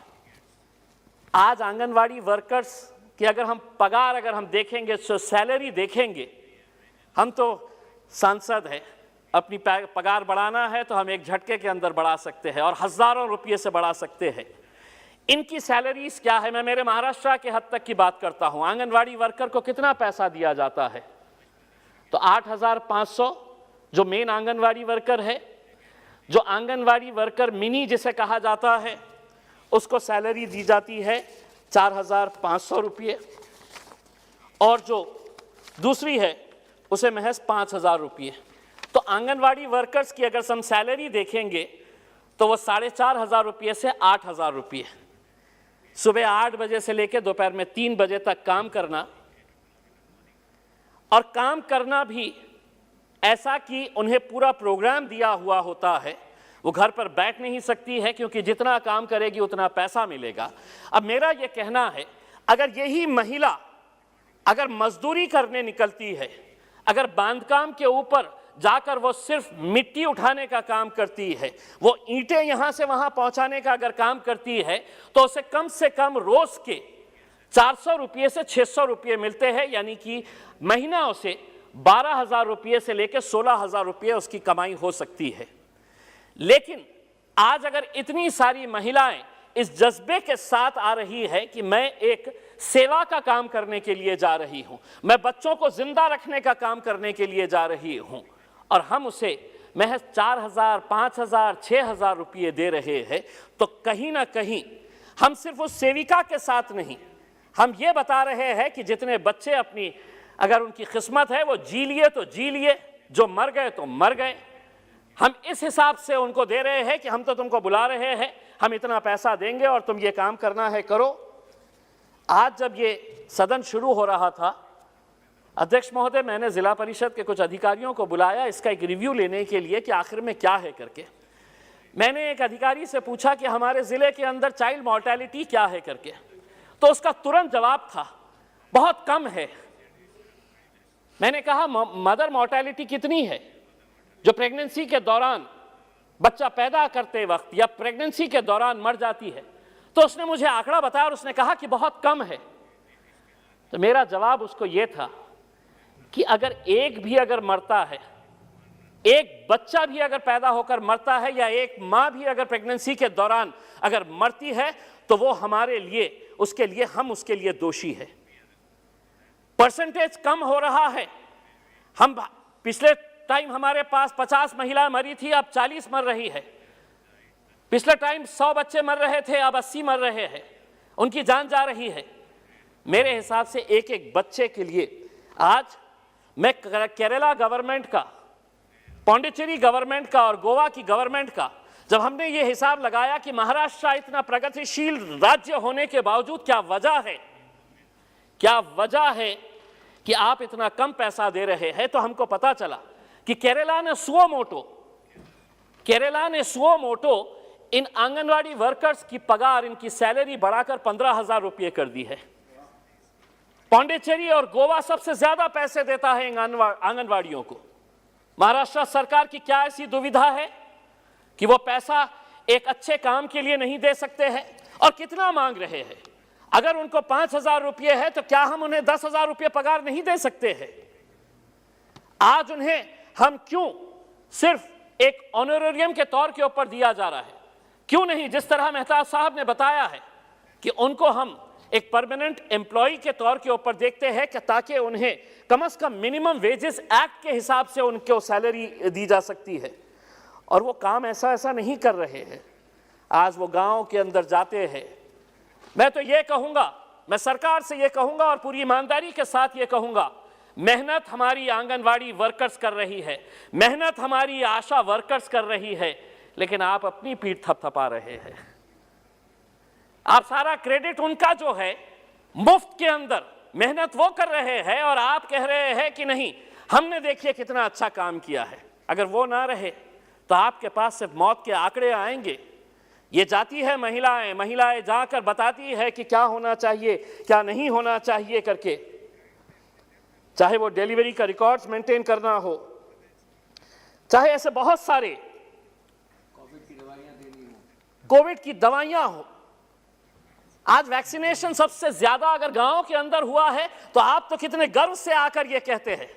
आज आंगनवाड़ी वर्कर्स की अगर हम पगार अगर हम देखेंगे, तो सैलरी देखेंगे, हम तो सांसद हैं, अपनी पगार बढ़ाना है तो हम एक झटके के अंदर बढ़ा सकते हैं और हज़ारों रुपये से बढ़ा सकते हैं। इनकी सैलरीज क्या है? मैं मेरे महाराष्ट्र के हद तक की बात करता हूँ। आंगनवाड़ी वर्कर को कितना पैसा दिया जाता है? तो 8,500 जो मेन आंगनवाड़ी वर्कर है, जो आंगनवाड़ी वर्कर मिनी जिसे कहा जाता है, उसको सैलरी दी जाती है 4,500 रुपये, और जो दूसरी है उसे महज 5,000 रुपये। तो आंगनवाड़ी वर्कर्स की अगर हम सैलरी देखेंगे तो वो 4,500 रुपये से 8,000 रुपये, सुबह 8 बजे से लेकर दोपहर में 3 बजे तक काम करना, और काम करना भी ऐसा कि उन्हें पूरा प्रोग्राम दिया हुआ होता है। वो घर पर बैठ नहीं सकती है, क्योंकि जितना काम करेगी उतना पैसा मिलेगा। अब मेरा ये कहना है, अगर यही महिला अगर मजदूरी करने निकलती है, अगर बांधकाम के ऊपर जाकर वो सिर्फ मिट्टी उठाने का काम करती है, वो ईंटें यहाँ से वहाँ पहुँचाने का अगर काम करती है, तो उसे कम से कम रोज़ के 400 रुपये से 600 रुपये मिलते हैं, यानी कि महीना उसे 12,000 रुपये से लेकर 16,000 रुपये उसकी कमाई हो सकती है। लेकिन आज अगर इतनी सारी महिलाएं इस जज्बे के साथ आ रही है कि मैं एक सेवा का काम करने के लिए जा रही हूं, मैं बच्चों को जिंदा रखने का काम करने के लिए जा रही हूं, और हम उसे महज 4,000, 5,000, 6,000 रुपये दे रहे हैं, तो कहीं ना कहीं हम सिर्फ उस सेविका के साथ नहीं, हम ये बता रहे हैं कि जितने बच्चे अपनी अगर उनकी किस्मत है वो जी लिए तो जी लिए, जो मर गए तो मर गए। हम इस हिसाब से उनको दे रहे हैं कि हम तो तुमको बुला रहे हैं, हम इतना पैसा देंगे और तुम ये काम करना है करो। आज जब ये सदन शुरू हो रहा था, अध्यक्ष महोदय, मैंने जिला परिषद के कुछ अधिकारियों को बुलाया इसका एक रिव्यू लेने के लिए कि आखिर में क्या है करके। मैंने एक अधिकारी से पूछा कि हमारे ज़िले के अंदर चाइल्ड मॉर्टेलिटी क्या है करके, तो उसका तुरंत जवाब था बहुत कम है। मैंने कहा मदर मॉर्टेलिटी कितनी है, जो प्रेगनेंसी के दौरान बच्चा पैदा करते वक्त या प्रेगनेंसी के दौरान मर जाती है? तो उसने मुझे आंकड़ा बताया और उसने कहा कि बहुत कम है। तो मेरा जवाब उसको ये था कि अगर एक भी अगर मरता है, एक बच्चा भी अगर पैदा होकर मरता है, या एक माँ भी अगर प्रेगनेंसी के दौरान अगर मरती है, तो वो हमारे लिए उसके लिए हम उसके लिए दोषी है। परसेंटेज कम हो रहा है। हम पिछले टाइम हमारे पास 50 महिला मरी थी, अब 40 मर रही है। पिछले टाइम 100 बच्चे मर रहे थे, अब 80 मर रहे हैं, उनकी जान जा रही है। मेरे हिसाब से एक एक बच्चे के लिए आज मैं केरला गवर्नमेंट का, पौंडीचेरी गवर्नमेंट का और गोवा की गवर्नमेंट का, जब हमने ये हिसाब लगाया कि महाराष्ट्र इतना प्रगतिशील राज्य होने के बावजूद क्या वजह है कि आप इतना कम पैसा दे रहे हैं, तो हमको पता चला कि केरला ने सुओ मोटो इन आंगनवाड़ी वर्कर्स की पगार, इनकी सैलरी बढ़ाकर 15,000 रुपये कर दी है। पौंडीचेरी और गोवा सबसे ज्यादा पैसे देता है आंगनवाड़ियों को। महाराष्ट्र सरकार की क्या ऐसी दुविधा है कि वो पैसा एक अच्छे काम के लिए नहीं दे सकते हैं? और कितना मांग रहे हैं? अगर उनको 5,000 रुपये है, तो क्या हम उन्हें 10,000 रुपये पगार नहीं दे सकते हैं? आज उन्हें हम क्यों सिर्फ एक ऑनरेरियम के तौर के ऊपर दिया जा रहा है? क्यों नहीं जिस तरह मेहता साहब ने बताया है कि उनको हम एक परमानेंट एम्प्लॉय के तौर के ऊपर देखते हैं, कि ताकि उन्हें कम से कम मिनिमम वेजेस एक्ट के हिसाब से उनको सैलरी दी जा सकती है। और वो काम ऐसा नहीं कर रहे हैं। आज वो गांव के अंदर जाते हैं। मैं तो ये कहूँगा, मैं सरकार से ये कहूँगा और पूरी ईमानदारी के साथ ये कहूँगा, मेहनत हमारी आंगनवाड़ी वर्कर्स कर रही है, मेहनत हमारी आशा वर्कर्स कर रही है, लेकिन आप अपनी पीठ थपथपा रहे हैं। आप सारा क्रेडिट उनका जो है मुफ्त के अंदर मेहनत वो कर रहे हैं और आप कह रहे हैं कि नहीं, हमने देखिए कितना अच्छा काम किया है। अगर वो ना रहे तो आपके पास सिर्फ मौत के आंकड़े आएंगे। ये जाती है महिलाएं जाकर बताती है कि क्या होना चाहिए, क्या नहीं होना चाहिए करके, चाहे वो डिलीवरी का रिकॉर्ड्स मेंटेन करना हो, चाहे ऐसे बहुत सारे कोविड की दवाइयां हो। आज वैक्सीनेशन सबसे ज्यादा अगर गांव के अंदर हुआ है तो आप तो कितने गर्व से आकर ये कहते हैं।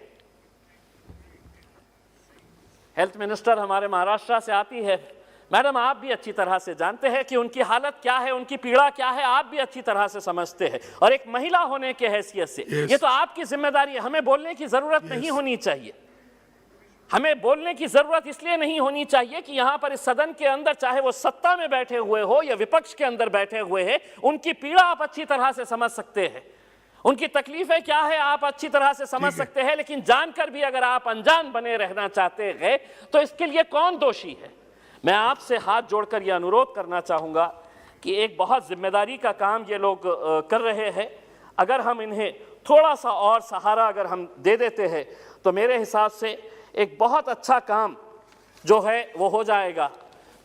हेल्थ मिनिस्टर हमारे महाराष्ट्र से आती है। मैडम, आप भी अच्छी तरह से जानते हैं कि उनकी हालत क्या है, उनकी पीड़ा क्या है, आप भी अच्छी तरह से समझते हैं। और एक महिला होने के हैसियत से ये तो आपकी जिम्मेदारी है। हमें बोलने की जरूरत नहीं होनी चाहिए। हमें बोलने की जरूरत इसलिए नहीं होनी चाहिए कि यहां पर इस सदन के अंदर, चाहे वो सत्ता में बैठे हुए हो या विपक्ष के अंदर बैठे हुए हैं, उनकी पीड़ा आप अच्छी तरह से समझ सकते हैं, उनकी तकलीफें क्या है आप अच्छी तरह से समझ सकते हैं। लेकिन जानकर भी अगर आप अनजान बने रहना चाहते हैं तो इसके लिए कौन दोषी है? मैं आपसे हाथ जोड़कर यह अनुरोध करना चाहूंगा कि एक बहुत जिम्मेदारी का काम ये लोग कर रहे हैं। अगर हम इन्हें थोड़ा सा और सहारा अगर हम दे देते हैं तो मेरे हिसाब से एक बहुत अच्छा काम जो है वो हो जाएगा।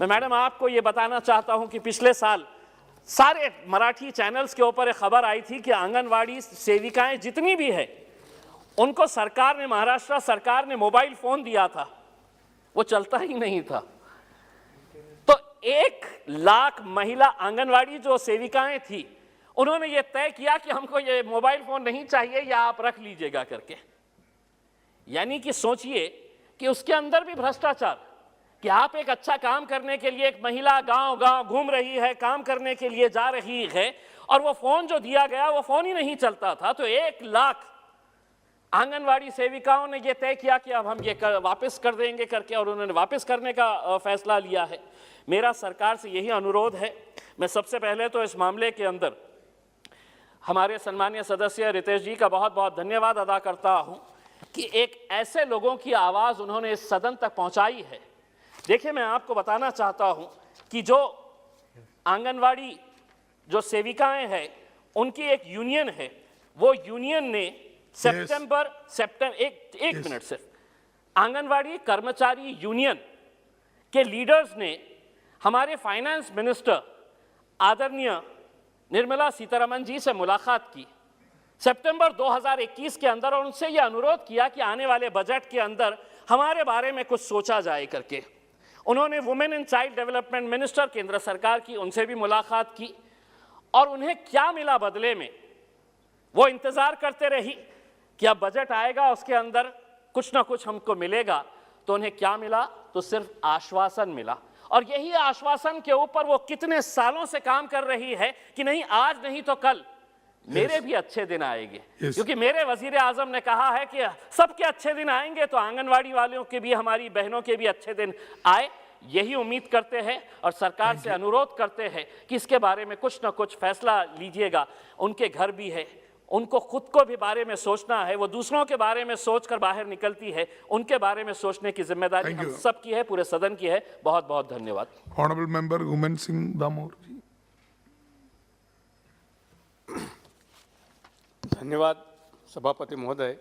मैं मैडम आपको ये बताना चाहता हूं कि पिछले साल सारे मराठी चैनल्स के ऊपर एक खबर आई थी कि आंगनवाड़ी सेविकाएं जितनी भी है उनको सरकार ने, महाराष्ट्र सरकार ने मोबाइल फोन दिया था, वो चलता ही नहीं था। तो 1 लाख महिला आंगनवाड़ी जो सेविकाएं थी, उन्होंने ये तय किया कि हमको ये मोबाइल फोन नहीं चाहिए, या आप रख लीजिएगा करके। यानी कि सोचिए कि उसके अंदर भी भ्रष्टाचार, कि आप एक अच्छा काम करने के लिए, एक महिला गांव-गांव घूम रही है, काम करने के लिए जा रही है, और वो फोन जो दिया गया वो फोन ही नहीं चलता था। तो 1 लाख आंगनवाड़ी सेविकाओं ने ये तय किया कि अब हम ये वापस कर देंगे करके, और उन्होंने वापस करने का फैसला लिया है। मेरा सरकार से यही अनुरोध है। मैं सबसे पहले तो इस मामले के अंदर हमारे सम्मानीय सदस्य रितेश जी का बहुत बहुत धन्यवाद अदा करता हूं कि एक ऐसे लोगों की आवाज़ उन्होंने इस सदन तक पहुंचाई है। देखिए, मैं आपको बताना चाहता हूं कि जो आंगनवाड़ी जो सेविकाएं हैं उनकी एक यूनियन है, वो यूनियन ने एक मिनट सिर्फ, आंगनवाड़ी कर्मचारी यूनियन के लीडर्स ने हमारे फाइनेंस मिनिस्टर आदरणीय निर्मला सीतारमण जी से मुलाकात की सितंबर 2021 के अंदर, और उनसे यह अनुरोध किया कि आने वाले बजट के अंदर हमारे बारे में कुछ सोचा जाए करके। उन्होंने women and child development minister केंद्र सरकार की, उनसे भी मुलाकात की, और उन्हें क्या मिला बदले में? वो इंतजार करते रही कि अब बजट आएगा, उसके अंदर कुछ ना कुछ हमको मिलेगा। तो उन्हें क्या मिला? तो सिर्फ आश्वासन मिला। और यही आश्वासन के ऊपर वो कितने सालों से काम कर रही है कि नहीं, आज नहीं तो कल मेरे भी अच्छे दिन आएंगे। क्योंकि मेरे वजीर आजम ने कहा है कि सबके अच्छे दिन आएंगे, तो आंगनवाड़ी वालों के भी, हमारी बहनों के भी अच्छे दिन आए। यही उम्मीद करते हैं और सरकार से अनुरोध करते हैं कि इसके बारे में कुछ ना कुछ फैसला लीजिएगा। उनके घर भी है, उनको खुद को भी बारे में सोचना है। वो दूसरों के बारे में सोचकर बाहर निकलती है, उनके बारे में सोचने की जिम्मेदारी हम सब की है, पूरे सदन की है। बहुत बहुत धन्यवाद। ऑनरेबल मेंबर गुमेन सिंह दामोर जी। धन्यवाद सभापति महोदय,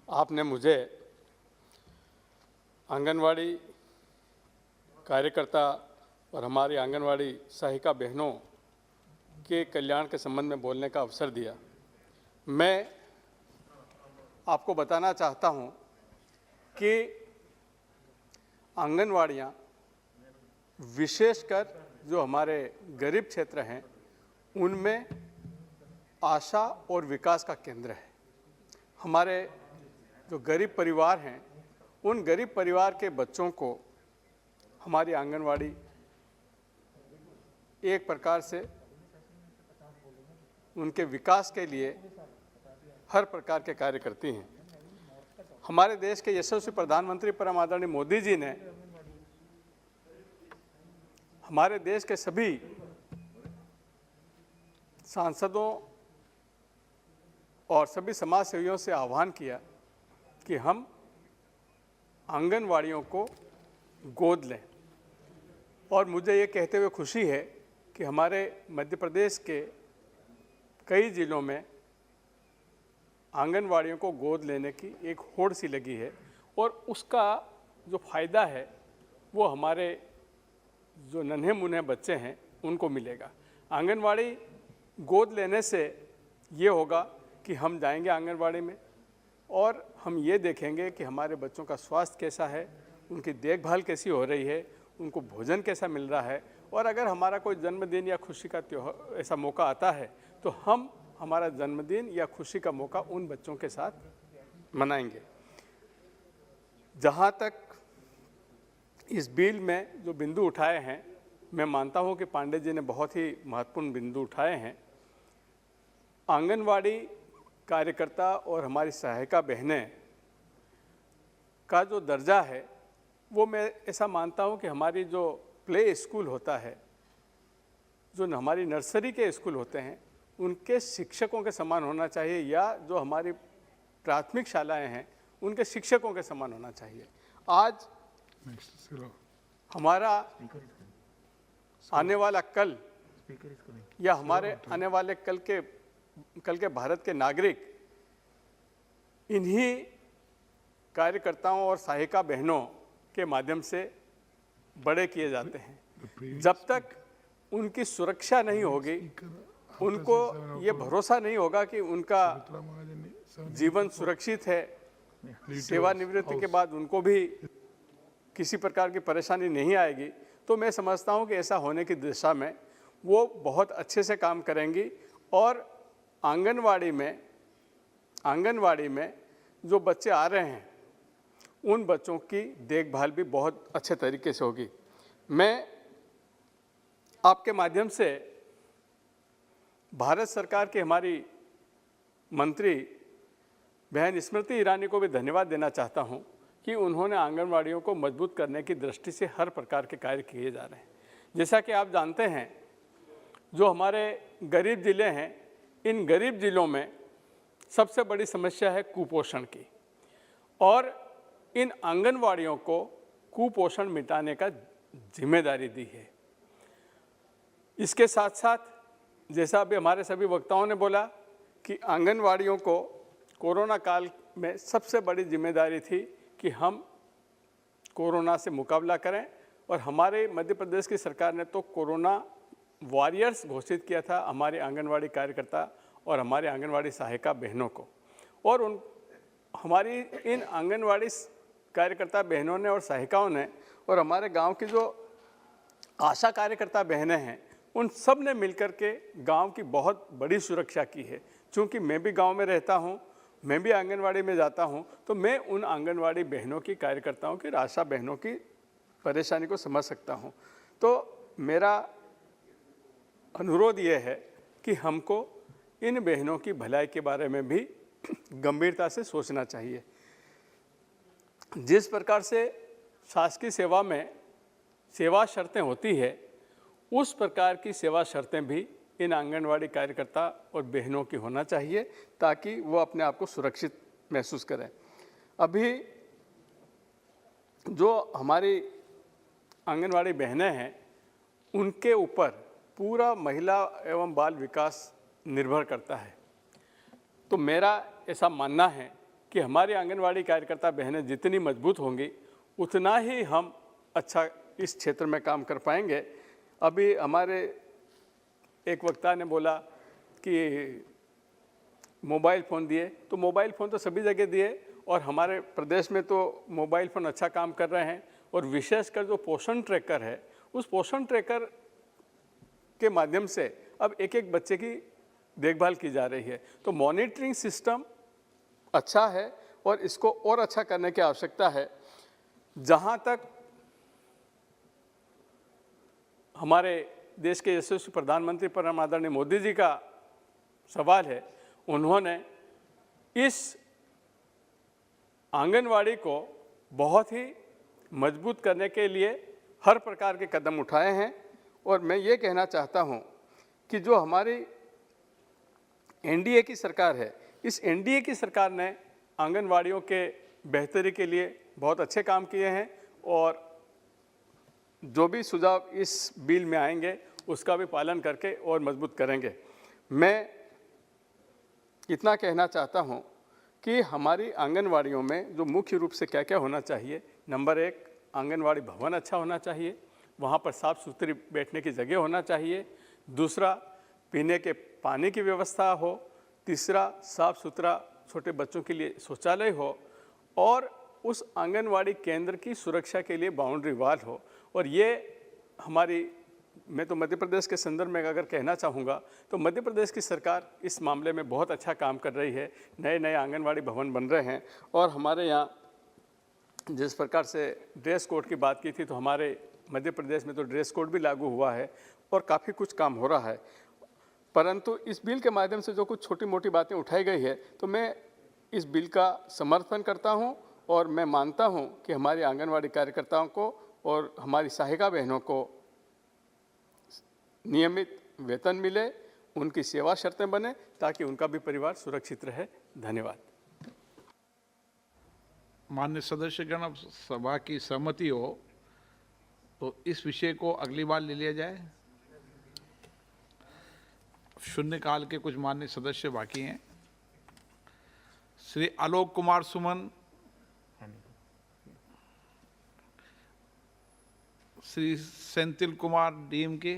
आपने मुझे आंगनवाड़ी कार्यकर्ता और हमारी आंगनवाड़ी सहायिका बहनों के कल्याण के संबंध में बोलने का अवसर दिया। मैं आपको बताना चाहता हूं कि आंगनवाड़ियां विशेषकर जो हमारे गरीब क्षेत्र हैं उनमें आशा और विकास का केंद्र है। हमारे जो गरीब परिवार हैं, उन गरीब परिवार के बच्चों को हमारी आंगनवाड़ी एक प्रकार से उनके विकास के लिए हर प्रकार के कार्य करती हैं। हमारे देश के यशस्वी प्रधानमंत्री परम आदरणीय मोदी जी ने हमारे देश के सभी सांसदों और सभी समाज सेवियों से आह्वान किया कि हम आंगनवाड़ियों को गोद लें। और मुझे ये कहते हुए खुशी है कि हमारे मध्य प्रदेश के कई ज़िलों में आंगनवाड़ियों को गोद लेने की एक होड़ सी लगी है और उसका जो फ़ायदा है वो हमारे जो नन्हे मुन्ने बच्चे हैं उनको मिलेगा। आंगनवाड़ी गोद लेने से ये होगा कि हम जाएंगे आंगनवाड़ी में और हम ये देखेंगे कि हमारे बच्चों का स्वास्थ्य कैसा है, उनकी देखभाल कैसी हो रही है, उनको भोजन कैसा मिल रहा है। और अगर हमारा कोई जन्मदिन या खुशी का त्योहार ऐसा मौका आता है तो हम हमारा जन्मदिन या खुशी का मौका उन बच्चों के साथ मनाएंगे। जहाँ तक इस बिल में जो बिंदु उठाए हैं, मैं मानता हूँ कि पांडे जी ने बहुत ही महत्वपूर्ण बिंदु उठाए हैं। आंगनवाड़ी कार्यकर्ता और हमारी सहायिका बहनें का जो दर्जा है वो मैं ऐसा मानता हूँ कि हमारी जो प्ले स्कूल होता है, जो हमारी नर्सरी के स्कूल होते हैं, उनके शिक्षकों के समान होना चाहिए, या जो हमारी प्राथमिक शालाएं हैं उनके शिक्षकों के समान होना चाहिए। आज हमारा आने वाला कल या हमारे आने वाले कल के भारत के नागरिक इन्हीं कार्यकर्ताओं और सहायिका बहनों के माध्यम से बड़े किए जाते हैं। जब तक उनकी सुरक्षा नहीं होगी, उनको ये भरोसा नहीं होगा कि उनका जीवन सुरक्षित है, सेवानिवृत्ति के बाद उनको भी किसी प्रकार की परेशानी नहीं आएगी, तो मैं समझता हूँ कि ऐसा होने की दिशा में वो बहुत अच्छे से काम करेंगी। और आंगनवाड़ी में जो बच्चे आ रहे हैं उन बच्चों की देखभाल भी बहुत अच्छे तरीके से होगी। मैं आपके माध्यम से भारत सरकार की हमारी मंत्री बहन स्मृति ईरानी को भी धन्यवाद देना चाहता हूं कि उन्होंने आंगनवाड़ियों को मजबूत करने की दृष्टि से हर प्रकार के कार्य किए जा रहे हैं। जैसा कि आप जानते हैं, जो हमारे गरीब ज़िले हैं, इन गरीब ज़िलों में सबसे बड़ी समस्या है कुपोषण की, और इन आंगनवाड़ियों को कुपोषण मिटाने का जिम्मेदारी दी है। इसके साथ साथ जैसा अभी हमारे सभी वक्ताओं ने बोला कि आंगनवाड़ियों को कोरोना काल में सबसे बड़ी जिम्मेदारी थी कि हम कोरोना से मुकाबला करें, और हमारे मध्य प्रदेश की सरकार ने तो कोरोना वॉरियर्स घोषित किया था हमारे आंगनवाड़ी कार्यकर्ता और हमारे आंगनवाड़ी सहायिका बहनों को। और हमारी इन आंगनवाड़ी कार्यकर्ता बहनों ने और सहायिकाओं ने और हमारे गांव की जो आशा कार्यकर्ता बहनें हैं, उन सब ने मिलकर के गांव की बहुत बड़ी सुरक्षा की है। क्योंकि मैं भी गांव में रहता हूं, मैं भी आंगनवाड़ी में जाता हूं, तो मैं उन आंगनवाड़ी बहनों की, कार्यकर्ताओं की, आशा बहनों की परेशानी को समझ सकता हूं। तो मेरा अनुरोध ये है कि हमको इन बहनों की भलाई के बारे में भी गंभीरता से सोचना चाहिए। जिस प्रकार से शासकीय सेवा में सेवा शर्तें होती है, उस प्रकार की सेवा शर्तें भी इन आंगनवाड़ी कार्यकर्ता और बहनों की होना चाहिए, ताकि वो अपने आप को सुरक्षित महसूस करें। अभी जो हमारी आंगनवाड़ी बहनें हैं, उनके ऊपर पूरा महिला एवं बाल विकास निर्भर करता है। तो मेरा ऐसा मानना है कि हमारी आंगनवाड़ी कार्यकर्ता बहनें जितनी मजबूत होंगी, उतना ही हम अच्छा इस क्षेत्र में काम कर पाएंगे। अभी हमारे एक वक्ता ने बोला कि मोबाइल फ़ोन दिए, तो मोबाइल फ़ोन तो सभी जगह दिए, और हमारे प्रदेश में तो मोबाइल फ़ोन अच्छा काम कर रहे हैं। और विशेषकर जो पोषण ट्रैकर है, उस पोषण ट्रैकर के माध्यम से अब एक एक बच्चे की देखभाल की जा रही है। तो मॉनिटरिंग सिस्टम अच्छा है और इसको और अच्छा करने की आवश्यकता है। जहाँ तक हमारे देश के यशस्वी प्रधानमंत्री परम आदरणीय मोदी जी का सवाल है, उन्होंने इस आंगनवाड़ी को बहुत ही मजबूत करने के लिए हर प्रकार के कदम उठाए हैं, और मैं ये कहना चाहता हूँ कि जो हमारी एनडीए की सरकार है, इस एनडीए की सरकार ने आंगनवाड़ियों के बेहतरी के लिए बहुत अच्छे काम किए हैं और जो भी सुझाव इस बिल में आएंगे उसका भी पालन करके और मजबूत करेंगे। मैं इतना कहना चाहता हूं कि हमारी आंगनवाड़ियों में जो मुख्य रूप से क्या क्या होना चाहिए, नंबर 1, आंगनवाड़ी भवन अच्छा होना चाहिए, वहाँ पर साफ़ सुथरी बैठने की जगह होना चाहिए। दूसरा, पीने के पानी की व्यवस्था हो। तीसरा, साफ़ सुथरा छोटे बच्चों के लिए शौचालय हो और उस आंगनवाड़ी केंद्र की सुरक्षा के लिए बाउंड्री वाल हो। और ये हमारी, मैं तो मध्य प्रदेश के संदर्भ में अगर कहना चाहूँगा तो मध्य प्रदेश की सरकार इस मामले में बहुत अच्छा काम कर रही है। नए नए आंगनवाड़ी भवन बन रहे हैं और हमारे यहाँ जिस प्रकार से ड्रेस कोड की बात की थी तो हमारे मध्य प्रदेश में तो ड्रेस कोड भी लागू हुआ है और काफ़ी कुछ काम हो रहा है। परंतु इस बिल के माध्यम से जो कुछ छोटी मोटी बातें उठाई गई है तो मैं इस बिल का समर्थन करता हूं और मैं मानता हूं कि हमारी आंगनवाड़ी कार्यकर्ताओं को और हमारी सहायिका बहनों को नियमित वेतन मिले, उनकी सेवा शर्तें बने ताकि उनका भी परिवार सुरक्षित रहे। धन्यवाद। मान्य सदस्यगण, अब सभा की सहमति हो तो इस विषय को अगली बार ले लिया जाए। शून्यकाल के कुछ मान्य सदस्य बाकी हैं। श्री आलोक कुमार सुमन, श्री सेंथिल कुमार डीएमके,